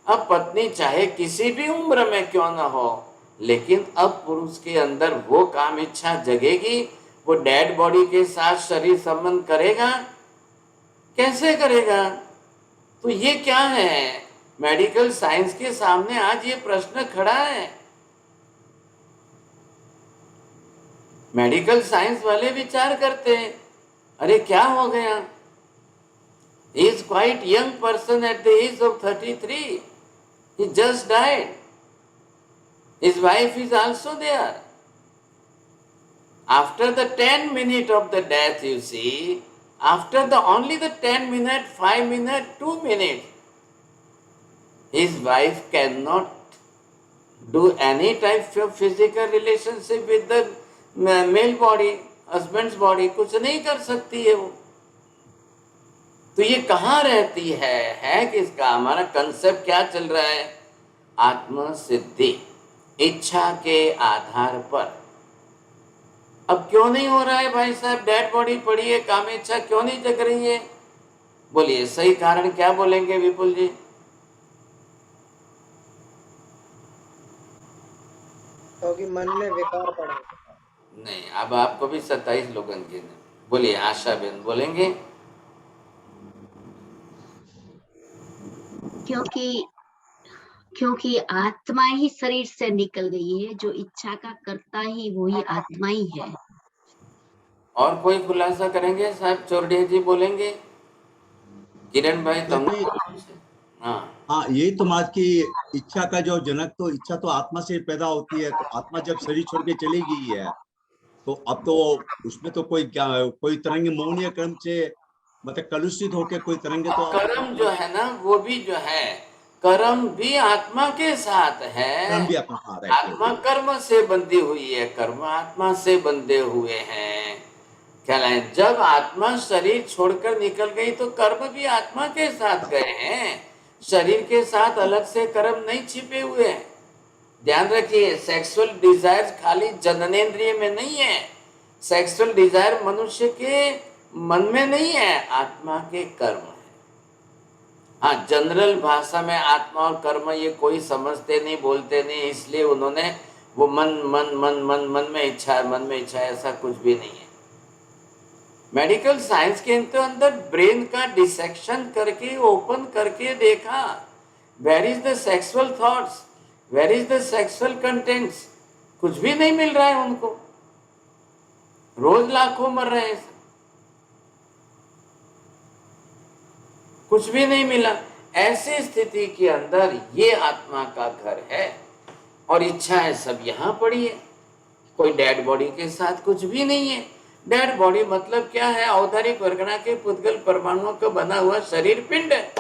अब पत्नी चाहे किसी भी उम्र में क्यों ना हो, लेकिन अब पुरुष के अंदर वो काम इच्छा जगेगी, वो डेड बॉडी के साथ शरीर संबंध करेगा? कैसे करेगा? तो ये क्या है? मेडिकल साइंस के सामने आज ये प्रश्न खड़ा है। मेडिकल साइंस वाले विचार करते हैं, अरे क्या हो गया? He is quite young person at the age of 33. He just died. His wife is also there. After the 10 minutes of the death, you see, after the only the 10 minutes, 5 minutes, 2 minutes, his wife cannot do any type of physical relationship with the male body, husband's body, कुछ नहीं कर सकती है वो। तो ये कहाँ रहती है किसका? हमारा कंसेप्ट क्या चल रहा है? आत्म सिद्धि, इच्छा के आधार पर। अब क्यों नहीं हो रहा है भाई साहब? डेड बॉडी पड़ी है, काम इच्छा क्यों नहीं जग रही है? बोलिए सही कारण क्या बोलेंगे विपुल जी? क्योंकि मन में विकार पड़ा है। नहीं, अब आपको भी 27 लोगों के। बोलिए आशा बेन बोलेंगे। क्योंकि आत्मा ही शरीर से निकल गई है, जो इच्छा का करता ही वही आत्मा ही है। और कोई खुलासा करेंगे? साहब चौरडिया जी बोलेंगे, किरण भाई तुम? हाँ, यही तो बात की इच्छा का जो जनक, तो इच्छा तो आत्मा से पैदा होती है। तो आत्मा जब शरीर छोड़ के चली गई है तो अब तो उसमें तो कोई तरंगे मोहनीय कर्म से मतलब कलुषित होके कोई तरंगे तो कर्म जो है ना, वो भी जो है, कर्म भी आत्मा के साथ है। कर्म भी अपना साथ है। आत्मा कर्म से बंधी हुई है, कर्म आत्मा से बंधे हुए हैं। क्या है, जब आत्मा शरीर छोड़कर निकल गई तो कर्म भी आत्मा के साथ गए हैं, शरीर के साथ अलग से कर्म नहीं छिपे हुए हैं। ध्यान रखिए, सेक्सुअल डिजायर खाली जननेंद्रिय में नहीं है, सेक्सुअल डिजायर मनुष्य के मन में नहीं है, आत्मा के कर्म है। हाँ, जनरल भाषा में आत्मा और कर्म ये कोई समझते नहीं, बोलते नहीं, इसलिए उन्होंने वो मन मन मन मन मन में इच्छा है, मन में इच्छा है, ऐसा कुछ भी नहीं है। मेडिकल साइंस के अंदर ब्रेन का डिसेक्शन करके, ओपन करके देखा, where is the sexual thoughts, where is the sexual contents, कुछ भी नहीं मिल रहा है उनको, रोज लाखों मर रहे हैं, कुछ भी नहीं मिला। ऐसी स्थिति के अंदर ये आत्मा का घर है और इच्छाएं सब यहाँ पड़ी है, कोई डेड बॉडी के साथ कुछ भी नहीं है। डेड बॉडी मतलब क्या है? औदारिक वर्गना के पुद्गल परमाणुओं का बना हुआ शरीर पिंड है।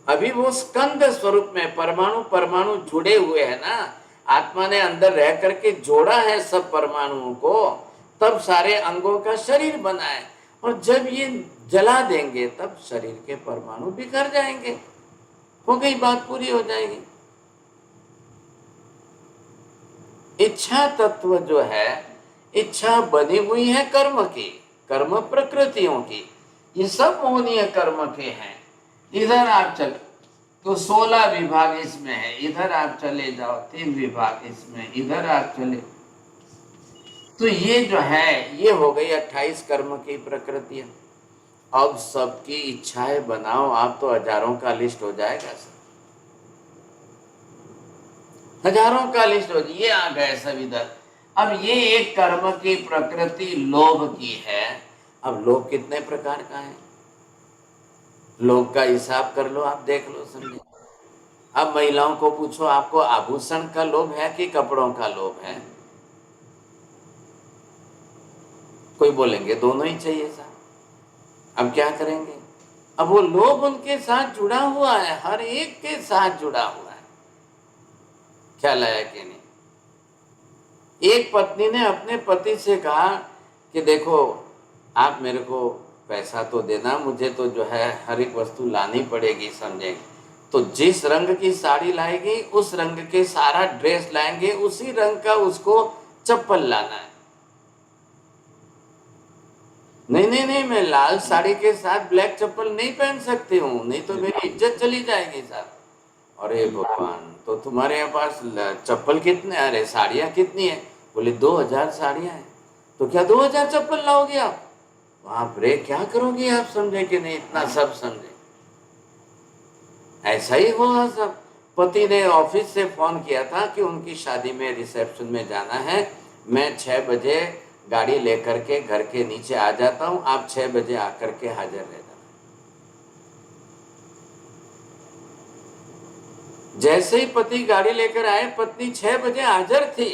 अभी वो स्कंद स्वरूप में परमाणु परमाणु जुड़े हुए हैं ना, आत्मा ने अंदर रह करके जोड़ा है सब परमाणुओं को, तब सारे अंगों का शरीर बना है। और जब ये जला देंगे तब शरीर के परमाणु बिखर जाएंगे, हो गई बात, पूरी हो जाएगी। इच्छा तत्व जो है, इच्छा बनी हुई है कर्म की, कर्म प्रकृतियों की, ये सब मोहनीय कर्म के हैं। इधर आप चल तो 16 विभाग इसमें है, इधर आप चले जाओ 3 विभाग इसमें, इधर आप चले तो ये जो है ये हो गई 28 कर्म की प्रकृतियां। अब सबकी इच्छाएं बनाओ आप तो हजारों का लिस्ट हो जाएगा सर, हजारों का लिस्ट हो, ये आ गए सब इधर। अब ये एक कर्म की प्रकृति लोभ की है। अब लोभ कितने प्रकार का है, लोभ का हिसाब कर लो, आप देख लो, समझे। अब महिलाओं को पूछो, आपको आभूषण का लोभ है कि कपड़ों का लोभ है? कोई बोलेंगे दोनों ही चाहिए साहब। अब क्या करेंगे? अब वो लोभ उनके साथ जुड़ा हुआ है, हर एक के साथ जुड़ा हुआ है, ख्याल आया कि नहीं? एक पत्नी ने अपने पति से कहा कि देखो आप मेरे को पैसा तो देना, मुझे तो जो है हर एक वस्तु लानी पड़ेगी, समझे। तो जिस रंग की साड़ी लाएगी उस रंग के सारा ड्रेस लाएंगे, उसी रंग का उसको चप्पल लाना है। नहीं नहीं नहीं, मैं लाल साड़ी के साथ ब्लैक चप्पल नहीं पहन सकती हूँ, नहीं तो मेरी इज्जत चली जाएगी साहब। अरे भगवान, तो तुम्हारे यहाँ पास चप्पल कितने, अरे साड़ियाँ कितनी है? बोले 2000 साड़ियाँ हैं। तो क्या 2000 चप्पल लाओगे आप? बाप रे, क्या करोगे आप, समझे कि नहीं? इतना सब समझे, ऐसा ही होगा सब। पति ने ऑफिस से फोन किया था कि उनकी शादी में रिसेप्शन में जाना है, मैं 6 बजे गाड़ी लेकर के घर के नीचे आ जाता हूं, आप 6 बजे आकर के हाजिर रह जाना। जैसे ही पति गाड़ी लेकर आए, पत्नी 6 बजे हाजिर थी।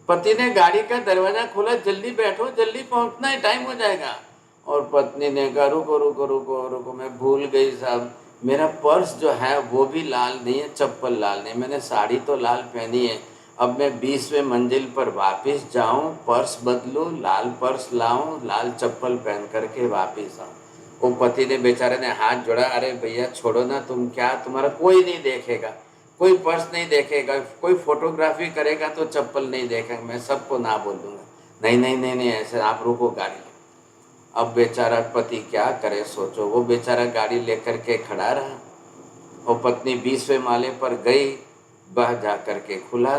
पति ने गाड़ी का दरवाजा खोला, जल्दी बैठो, जल्दी पहुंचना है, टाइम हो जाएगा। और पत्नी ने कहा रुको रुको रुको रुको, मैं भूल गई साहब, मेरा पर्स जो है वो भी लाल नहीं है, चप्पल लाल नहीं, मैंने साड़ी तो लाल पहनी है, अब मैं 20वें मंजिल पर वापस जाऊं, पर्स बदलूं, लाल पर्स लाऊं, लाल चप्पल पहन करके वापस आऊं। वो पति ने बेचारे ने हाथ जोड़ा, अरे भैया छोड़ो ना, तुम क्या, तुम्हारा कोई नहीं देखेगा, कोई पर्स नहीं देखेगा, कोई फोटोग्राफी करेगा तो चप्पल नहीं देखेगा, मैं सबको ना बोल दूंगा। नहीं नहीं नहीं नहीं, ऐसे आप रुको गाड़ी। अब बेचारा पति क्या करे सोचो, वो बेचारा गाड़ी लेकर के खड़ा रहा और पत्नी 20वें माले पर गई, बाहर जा करके खुला।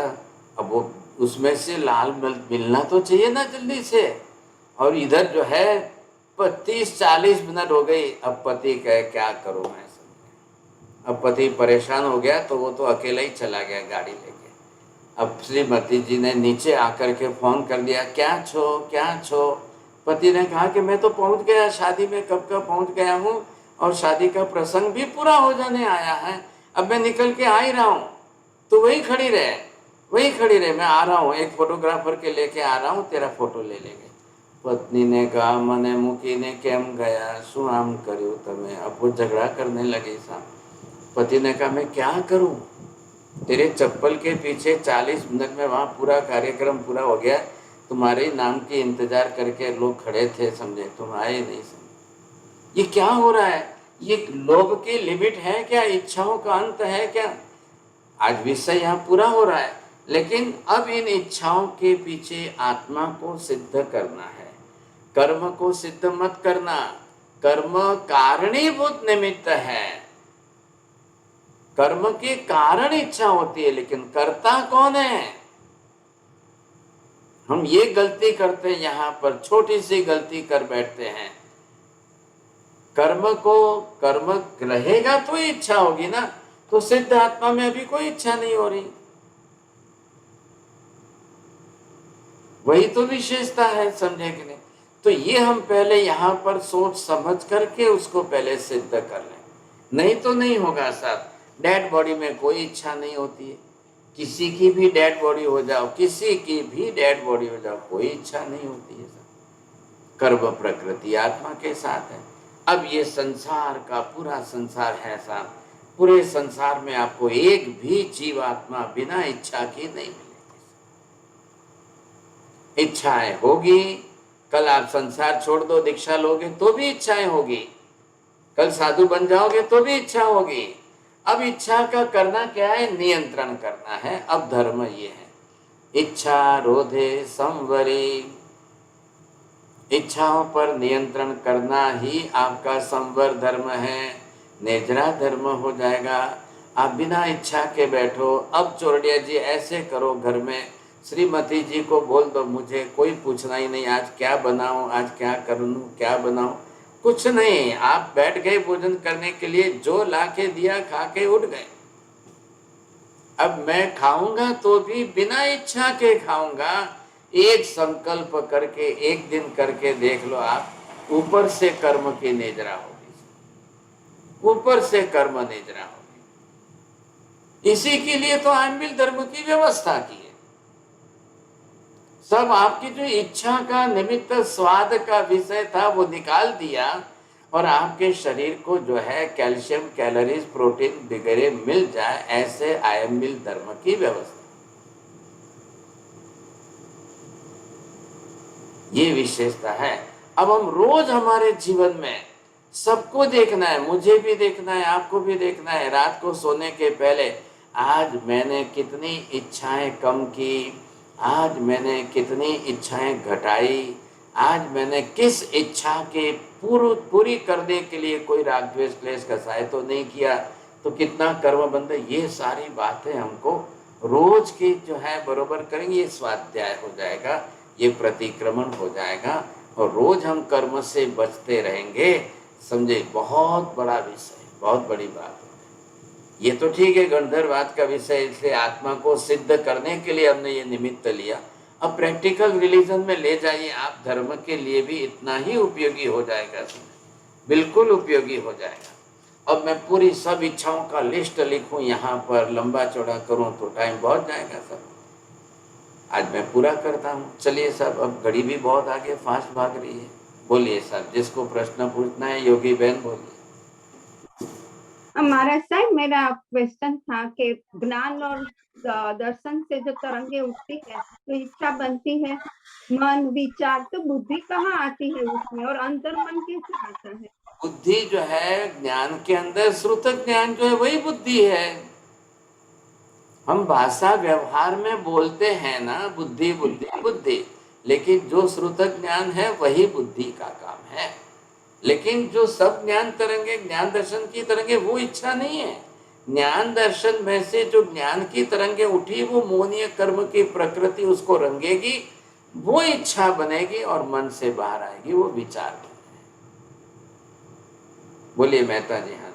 अब वो उसमें से लाल मिलना तो चाहिए ना जल्दी से, और इधर जो है 35-40 मिनट हो गई। अब पति कहे क्या करूं मैं, अब पति परेशान हो गया तो वो तो अकेला ही चला गया गाड़ी लेके। अब श्रीमती जी ने नीचे आकर के फोन कर दिया, क्या छो। पति ने कहा कि मैं तो पहुंच गया शादी में, कब का पहुंच गया हूँ, और शादी का प्रसंग भी पूरा हो जाने आया है, अब मैं निकल के आ ही रहा हूँ। तो वही खड़ी रहे। वही खड़ी रहे, मैं आ रहा हूँ, एक फोटोग्राफर के लेके आ रहा हूँ, तेरा फोटो ले लेंगे। पत्नी ने कहा, मने मूकीने केम गया, શું આમ કર્યું તમે? अब वो झगड़ा करने लगे साहब। पति ने कहा, मैं क्या करूं, तेरे चप्पल के पीछे 40 मिनट में वहां पूरा कार्यक्रम पूरा हो गया, तुम्हारे नाम की इंतजार करके लोग खड़े थे, समझे, तुम आए नहीं, समझे। ये क्या हो रहा है? ये लोभ की लिमिट है क्या? इच्छाओं का अंत है क्या? आज विषय यहाँ पूरा हो रहा है, लेकिन अब इन इच्छाओं के पीछे आत्मा को सिद्ध करना है, कर्म को सिद्ध मत करना। कर्म कारणीभूत निमित्त है, कर्म के कारण इच्छा होती है, लेकिन कर्ता कौन है? हम ये गलती करते हैं, यहाँ पर छोटी सी गलती कर बैठते हैं। कर्म रहेगा तो ही इच्छा होगी ना, तो सिद्ध आत्मा में अभी कोई इच्छा नहीं हो रही, वही तो विशेषता है, समझे कि नहीं? तो ये हम पहले यहाँ पर सोच समझ करके उसको पहले सिद्ध कर लें, नहीं तो नहीं होगा साहब। डेड बॉडी में कोई इच्छा नहीं होती है, किसी की भी डेड बॉडी हो जाओ, किसी की भी डेड बॉडी हो जाओ, कोई इच्छा नहीं होती है साहब। कर्म प्रकृति आत्मा के साथ है। अब ये संसार का पूरा संसार है साहब, पूरे संसार में आपको एक भी जीवात्मा बिना इच्छा की नहीं मिलेगी। इच्छाएं होगी, कल आप संसार छोड़ दो, दीक्षा लोगे तो भी इच्छाएं होगी, कल साधु बन जाओगे तो भी इच्छा होगी। अब इच्छा का करना क्या है? नियंत्रण करना है। अब धर्म ये है, इच्छा रोधे संवरी, इच्छाओं पर नियंत्रण करना ही आपका संवर धर्म है, नेजरा धर्म हो जाएगा। आप बिना इच्छा के बैठो। अब चोरडिया जी ऐसे करो, घर में श्रीमती जी को बोल दो, मुझे कोई पूछना ही नहीं आज क्या बनाऊं, आज क्या करूं, क्या बनाऊं, कुछ नहीं। आप बैठ गए भोजन करने के लिए, जो ला के दिया खा के उठ गए। अब मैं खाऊंगा तो भी बिना इच्छा के खाऊंगा। एक संकल्प करके एक दिन करके देख लो आप, ऊपर से कर्म की निद्रा होगी, ऊपर से कर्म निद्रा होगी। इसी के लिए तो आम्बिल धर्म की व्यवस्था की है। सब आपकी जो इच्छा का निमित्त स्वाद का विषय था वो निकाल दिया, और आपके शरीर को जो है कैल्शियम, कैलोरीज, प्रोटीन वगैरह मिल जाए, ऐसे आयम्बिल धर्म की व्यवस्था। ये विशेषता है। अब हम रोज हमारे जीवन में सबको देखना है, मुझे भी देखना है, आपको भी देखना है। रात को सोने के पहले आज मैंने कितनी इच्छाएं कम की, आज मैंने कितनी इच्छाएं घटाई, आज मैंने किस इच्छा के पूरी करने के लिए कोई राग द्वेष क्लेश कसाय तो नहीं किया, तो कितना कर्म बंध है। ये सारी बातें हमको रोज की जो है बरोबर करेंगे, ये स्वाध्याय हो जाएगा, ये प्रतिक्रमण हो जाएगा, और रोज हम कर्म से बचते रहेंगे। समझे, बहुत बड़ा विषय, बहुत बड़ी बात है। ये तो ठीक है गंधर्ववाद का विषय, इसलिए आत्मा को सिद्ध करने के लिए हमने ये निमित्त लिया। अब प्रैक्टिकल रिलीजन में ले जाइए आप, धर्म के लिए भी इतना ही उपयोगी हो जाएगा, बिल्कुल उपयोगी हो जाएगा। अब मैं पूरी सब इच्छाओं का लिस्ट लिखूं यहाँ पर, लंबा चौड़ा करूं तो टाइम बहुत जाएगा सब। आज मैं पूरा करता हूँ। चलिए साहब, अब घड़ी भी बहुत आगे फास्ट भाग रही है। बोलिए साहब, जिसको प्रश्न पूछना है, योगी बहन बोलिए। हमारा साहब, मेरा क्वेश्चन था कि ज्ञान और दर्शन से जो तरंगे उठती है तो इच्छा बनती है, मन विचार, तो बुद्धि कहाँ आती है उसमें, और अंतर मन कैसे आता है? बुद्धि जो है ज्ञान के अंदर, श्रुत ज्ञान जो है वही बुद्धि है। हम भाषा व्यवहार में बोलते हैं ना, बुद्धि बुद्धि बुद्धि, लेकिन जो श्रुत ज्ञान है वही बुद्धि का काम है। लेकिन जो सब ज्ञान तरंगे, ज्ञान दर्शन की तरंगे, वो इच्छा नहीं है। ज्ञान दर्शन में से जो ज्ञान की तरंगे उठी, वो मोहनीय कर्म की प्रकृति उसको रंगेगी, वो इच्छा बनेगी और मन से बाहर आएगी, वो विचार बनेगी। बोलिए मेहता जी। हाँ जी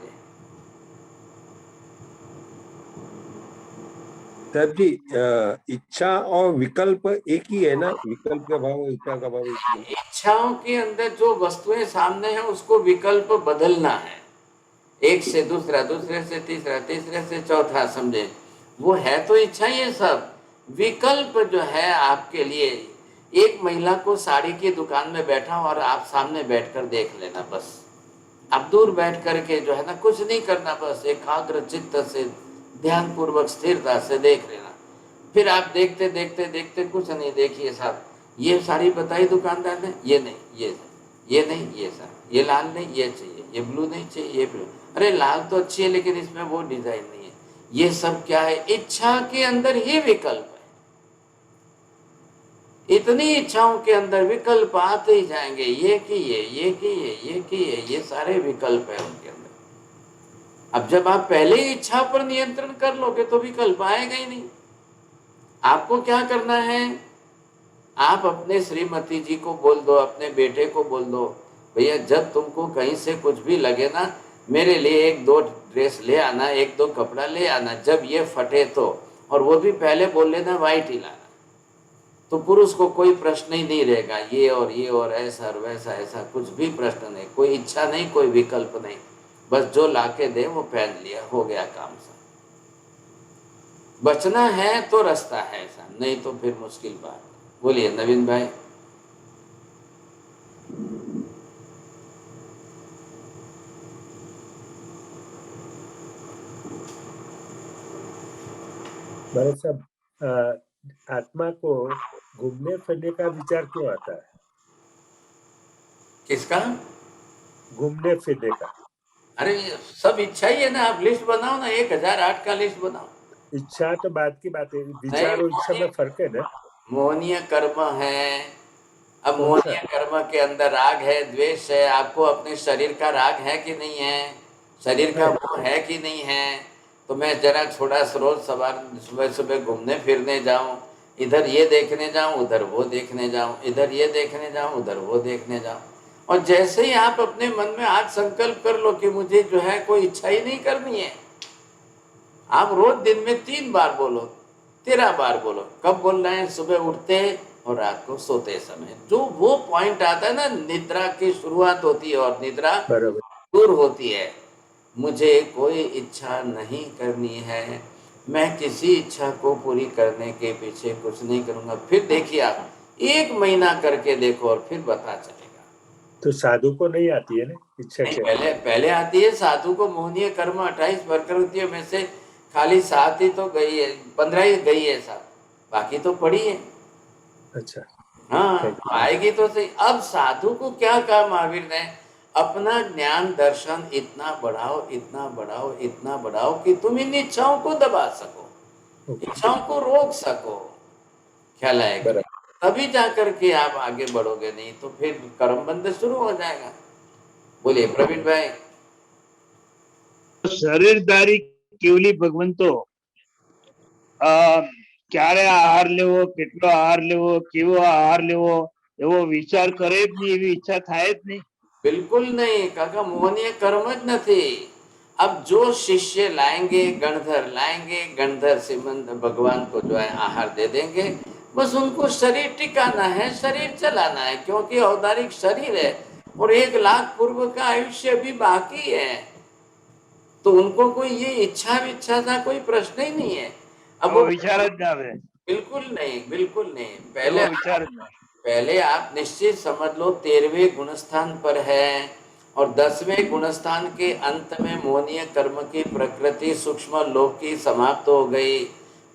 साहब जी, इच्छा और विकल्प एक ही है ना? विकल्प का भाव, इच्छा का भाव एक ही है। इच्छाओं के अंदर जो वस्तुएं सामने हैं उसको विकल्प बदलना है, एक से दूसरा, दूसरे से तीसरा, तीसरे से चौथा, समझे, वो है तो इच्छा ही है सब। विकल्प जो है आपके लिए, एक महिला को साड़ी की दुकान में बैठा और आप सामने बैठकर देख लेना, बस आप दूर बैठ करके जो है ना कुछ नहीं करना, बस एकाग्र चित्त से ध्यान पूर्वक स्थिरता से देख लेना। फिर आप देखते देखते देखते कुछ नहीं, देखिए साहब ये साड़ी बताई दुकानदार ने, ये नहीं, ये नहीं, ये साहब ये लाल नहीं, ये चाहिए, ये ब्लू नहीं चाहिए, ये ब्लू, अरे लाल तो अच्छी है लेकिन इसमें वो डिजाइन नहीं है। ये सब क्या है? इच्छा के अंदर ही विकल्प है। इतनी इच्छाओं के अंदर विकल्प आते ही जाएंगे, ये किए, ये किए, ये किए, ये सारे विकल्प है उनके अंदर। अब जब आप पहले ही इच्छा पर नियंत्रण कर लोगे तो विकल्प आएगा ही नहीं। आपको क्या करना है? आप अपने श्रीमती जी को बोल दो, अपने बेटे को बोल दो, भैया जब तुमको कहीं से कुछ भी लगे ना, मेरे लिए 1-2 ड्रेस ले आना, 1-2 कपड़ा ले आना, जब ये फटे तो, और वो भी पहले बोल लेना व्हाइट ही लाना, तो पुरुष को कोई प्रश्न ही नहीं रहेगा। ये और ऐसा और वैसा, ऐसा कुछ भी प्रश्न नहीं, कोई इच्छा नहीं, कोई विकल्प नहीं, बस जो लाके दे वो पहन लिया, हो गया काम सा। बचना है तो रास्ता है ऐसा, नहीं तो फिर मुश्किल बात। बोलिए नवीन भाई। भाई साहब, आत्मा को घूमने फिरने का विचार क्यों आता है? किसका? घूमने फिरने का। अरे सब इच्छा ही है ना, आप लिस्ट बनाओ ना, 1008 का लिस्ट बनाओ। इच्छा तो बात की बात है, विचार और इच्छा में फर्क है ना। मोहनीय कर्म है। अब मोहनीय कर्म के अंदर राग है, द्वेष है। आपको अपने शरीर का राग है कि नहीं है? शरीर का मोह है कि नहीं है? तो मैं जरा थोड़ा रोज सुबह सुबह घूमने फिरने जाऊं, इधर ये देखने जाऊं, उधर वो देखने जाऊं, इधर ये देखने जाऊं, उधर वो देखने जाऊं। और जैसे ही आप अपने मन में आज संकल्प कर लो कि मुझे जो है कोई इच्छा ही नहीं करनी है, आप रोज दिन में 3 बार बोलो, 13 बार बोलो। कब बोल रहे हैं? सुबह उठते और रात को सोते समय। जो वो पॉइंट आता है ना, निद्रा की शुरुआत होती है और निद्रा दूर होती है। मुझे कोई इच्छा नहीं करनी है, मैं किसी इच्छा को पूरी करने के पीछे कुछ नहीं करूंगा। फिर देखिए आप 1 महीना करके देखो और फिर पता चलेगा। तो साधु को नहीं आती है ना इच्छा? पहले आती है साधु को। मोहनीय कर्म 28 प्रकृतियों में से खाली 7 ही तो गई है, 15 ही गई है साहब, बाकी तो पड़ी है। अच्छा, हाँ आएगी तो सही। अब साधु को क्या कहा महावीर ने? अपना ज्ञान दर्शन इतना बढ़ाओ, इतना बढ़ाओ, इतना बढ़ाओ कि तुम इन इच्छाओं को दबा सको, इच्छाओं को रोक सको। ख्याल आएगा? तभी जाकर के आप आगे बढ़ोगे, नहीं तो फिर कर्म बंध शुरू हो जाएगा। बोलिए प्रवीण भाई। शरीरधारी केवली भगवंतो ક્યારે આહાર લેવો, કેટલો આહાર લેવો, કેવો આહાર લેવો એવો વિચાર કરે જ નહીં, એવી ઈચ્છા થાય જ નહીં। बिल्कुल नहीं काका, मोहनीय कर्म ज नहीं। अब जो शिष्य लाएंगे, गणधर लाएंगे, गणधर सिमंद भगवान को जो है आहार दे देंगे, बस उनको शरीर टिकाना है, शरीर चलाना है, क्योंकि औदारिक शरीर है और 1 लाख पूर्व का आयुष्य भी बाकी है। तो उनको कोई ये इच्छा था कोई प्रश्न ही नहीं है। अब वो विचार ज ना आवे। बिल्कुल नहीं, बिल्कुल नहीं। पहले आप निश्चित समझ लो 13वें गुणस्थान पर है और 10वें गुणस्थान के अंत में मोहनीय कर्म की प्रकृति सूक्ष्म लोक की समाप्त हो गई।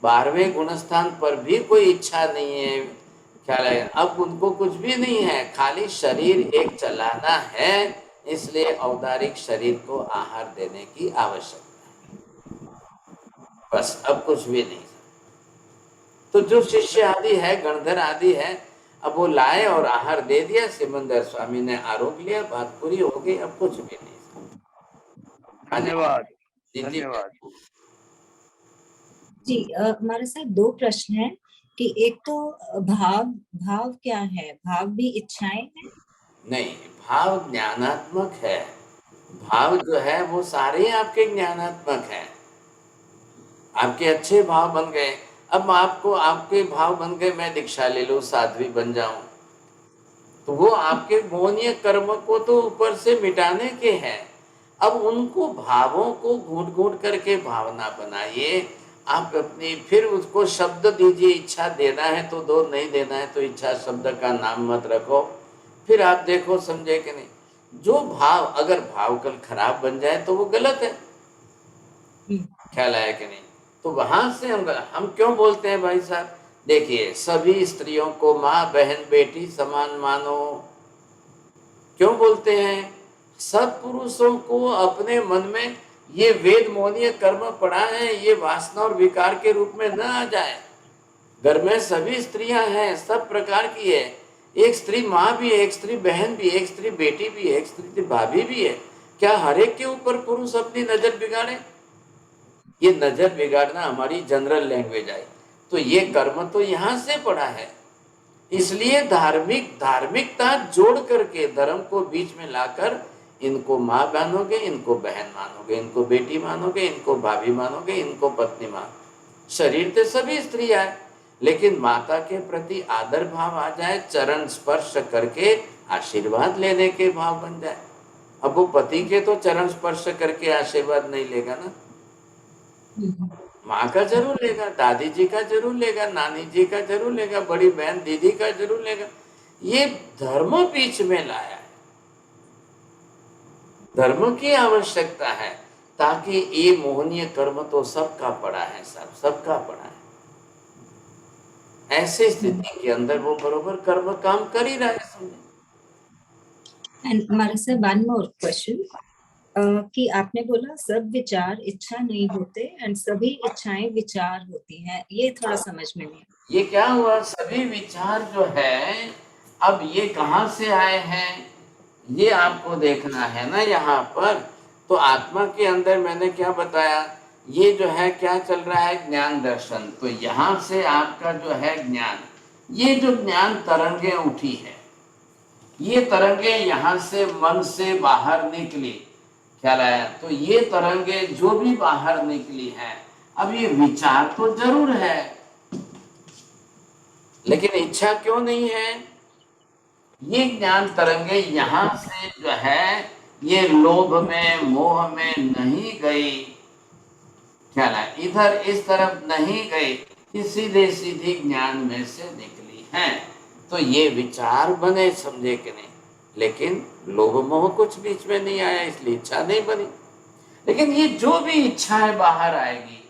12वें गुणस्थान पर भी कोई इच्छा नहीं है। ख्याल है? अब उनको कुछ भी नहीं है, खाली शरीर एक चलाना है, इसलिए औदारिक शरीर को आहार देने की आवश्यकता है, बस अब कुछ भी नहीं। तो जो शिष्य आदि है, गणधर आदि है, अब वो लाए और आहार दे दिया, सिमंदर स्वामी ने आरोप लिया, बात पूरी हो गई, अब कुछ भी नहीं। धन्यवाद। धन्यवाद जी। हमारे साथ 2 प्रश्न हैं कि एक तो भाव क्या है? भाव भी इच्छाएं हैं? नहीं, भाव ज्ञानात्मक है। भाव जो है वो सारे आपके ज्ञानात्मक है। आपके अच्छे भाव बन गए, अब आपको आपके भाव बन गए, मैं दीक्षा ले लूं, साध्वी बन जाऊं, तो वो आपके मोहनीय कर्म को तो ऊपर से मिटाने के हैं। अब उनको भावों को घूट घूट करके भावना बनाइए आप अपनी फिर उसको शब्द दीजिए, इच्छा देना है तो दो, नहीं देना है तो इच्छा शब्द का नाम मत रखो। फिर आप देखो समझे कि नहीं, जो भाव, अगर भाव कल खराब बन जाए तो वो गलत है, ख्याल आया कि नहीं। तो वहां से हम क्यों बोलते हैं भाई साहब, देखिए सभी स्त्रियों को माँ बहन बेटी समान मानो, क्यों बोलते हैं, सब पुरुषों को अपने मन में ये वेद मोहनीय कर्म पड़ा है, ये वासना और विकार के रूप में न आ जाए। घर में सभी स्त्रियां हैं, सब प्रकार की है, एक स्त्री माँ भी है, एक स्त्री बहन भी है, एक स्त्री बेटी भी है, एक स्त्री भाभी भी है। क्या हर एक के ऊपर पुरुष अपनी नजर बिगाड़े? ये नजर बिगाड़ना हमारी जनरल लैंग्वेज आई, तो ये कर्म तो यहाँ से पड़ा है। इसलिए धार्मिकता जोड़ करके धर्म को बीच में लाकर इनको माँ मानोगे, इनको बहन मानोगे, इनको बेटी मानोगे, इनको भाभी मानोगे, इनको पत्नी मानोगे। शरीर तो सभी स्त्रियां है, लेकिन माता के प्रति आदर भाव आ जाए, चरण स्पर्श करके आशीर्वाद लेने के भाव बन जाए। अब वो पति के तो चरण स्पर्श करके आशीर्वाद नहीं लेगा ना, माँ का जरूर लेगा, दादी जी का जरूर लेगा, नानी जी का जरूर लेगा, बड़ी बहन दीदी का जरूर लेगा। ये धर्म बीच में लाया है, धर्म की आवश्यकता है, ताकि ये मोहनीय कर्म तो सबका पड़ा है, सबका पड़ा है। ऐसे स्थिति के अंदर वो बरोबर कर्म काम कर ही रहा है, समझे। एंड मारा सर वन मोर क्वेश्चन, कि आपने बोला सब विचार इच्छा नहीं होते एंड सभी इच्छाएं विचार होती हैं, ये थोड़ा समझ में नहीं। ये क्या हुआ, सभी विचार जो है, अब ये कहाँ से आए हैं, ये आपको देखना है ना यहाँ पर। तो आत्मा के अंदर मैंने क्या बताया, ये जो है क्या चल रहा है, ज्ञान दर्शन। तो यहाँ से आपका जो है ज्ञान, ये जो ज्ञान तरंगे उठी है, ये तरंगे यहाँ से मन से बाहर निकली, ख्याल आया। तो ये तरंगे जो भी बाहर निकली है, अब ये विचार तो जरूर है, लेकिन इच्छा क्यों नहीं है। ये ज्ञान तरंगे यहाँ से जो है, ये लोभ में मोह में नहीं गई, ख्याल है, इधर इस तरफ नहीं गई, सीधे सीधी ज्ञान में से निकली है। तो ये विचार बने, समझे कि नहीं, लेकिन लोभ मोह कुछ बीच में नहीं आया, इसलिए इच्छा नहीं बनी। लेकिन ये जो भी इच्छा है बाहर आएगी,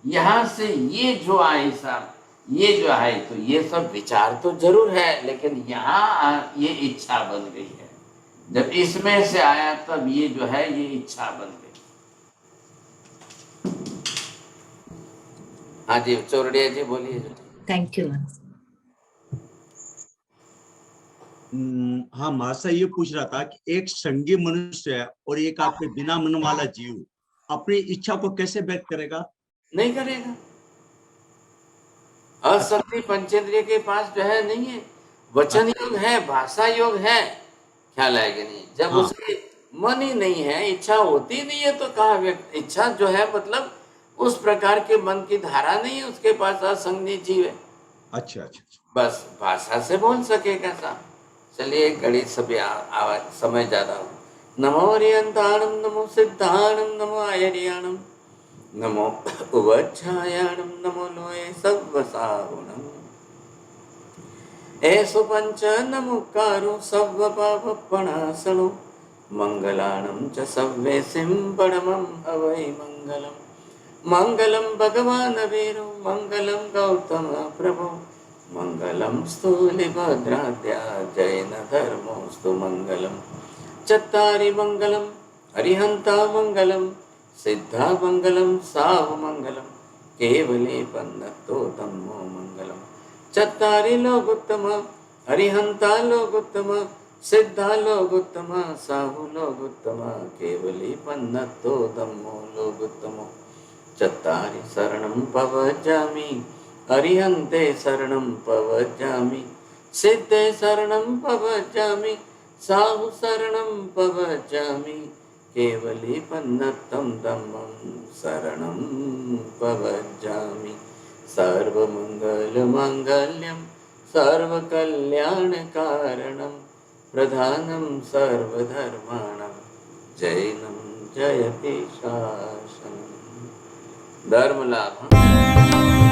यहाँ से ये जो आई साहब, ये जो है, तो ये सब विचार तो जरूर है, लेकिन यहाँ ये इच्छा बन गई है। जब इसमें से आया तब ये जो है ये इच्छा बन गई। हाँ जी चौरड़िया जी बोलिए। Thank you. हाँ मासा ये पूछ रहा था कि एक संगी मनुष्य है और एक आपके बिना मन वाला जीव अपनी इच्छा को कैसे व्यक्त करेगा? नहीं करेगा, असक्ति पंचेंद्रिय के पास जो है नहीं है, वचन योग है, भाषा योग है, ख्याल आएगा नहीं। जब हाँ। उसके मन ही नहीं है, इच्छा होती नहीं है, तो कहाँ व्यक्त, इच्छा जो है मतलब उस प्रकार के मन की धारा नहीं है उसके पास, असंगी जीव है। अच्छा अच्छा, बस भाषा से बोल सकेगा साहब। चलिए गणित सब आवाज समय ज्यादा हो। नमो हरियंताणम, नमो सिद्धाणम, नमो आयरियाणम, नमो उवच्छायाणम, नमो लोये सव्वसाहुणम। ऐसो पंच नमुकारो सव्वपापपणासनो, मंगलाणं च सव्वेसिं परमं हवै मंगलम्। मंगलम भगवान वीरो, मंगलम गौतम प्रभो, मंगलम स्थूलिभद्राद्या जैन धर्मोस्तु मंगलम। चत्तारि मंगलम हरिहंता मंगलम, सिद्धा मंगलम साव मंगलम, केवले पन्नतो धम्मो मंगलम। चत्तारि लोगोत्तम हरिहंता लोगोत्तम, सिद्धा लोगोत्तम साहु लोगोत्तम, केवले पन्नतो धम्मो लोगोत्तमो। चत्तारि शरणं पवज्जामि, अरिहन्ते शरणं पवज्जामि, सिद्धे शरणं पवज्जामि, साहु शरणं पवज्जामि, केवले पन्नतं धम्मं शरणं पवज्जामि। सर्वमङ्गलमाङ्गल्यं सर्वकल्याणकारणं, प्रधानं सर्वधर्माणां, जैनं जयति शासनम्। धर्म लाभ।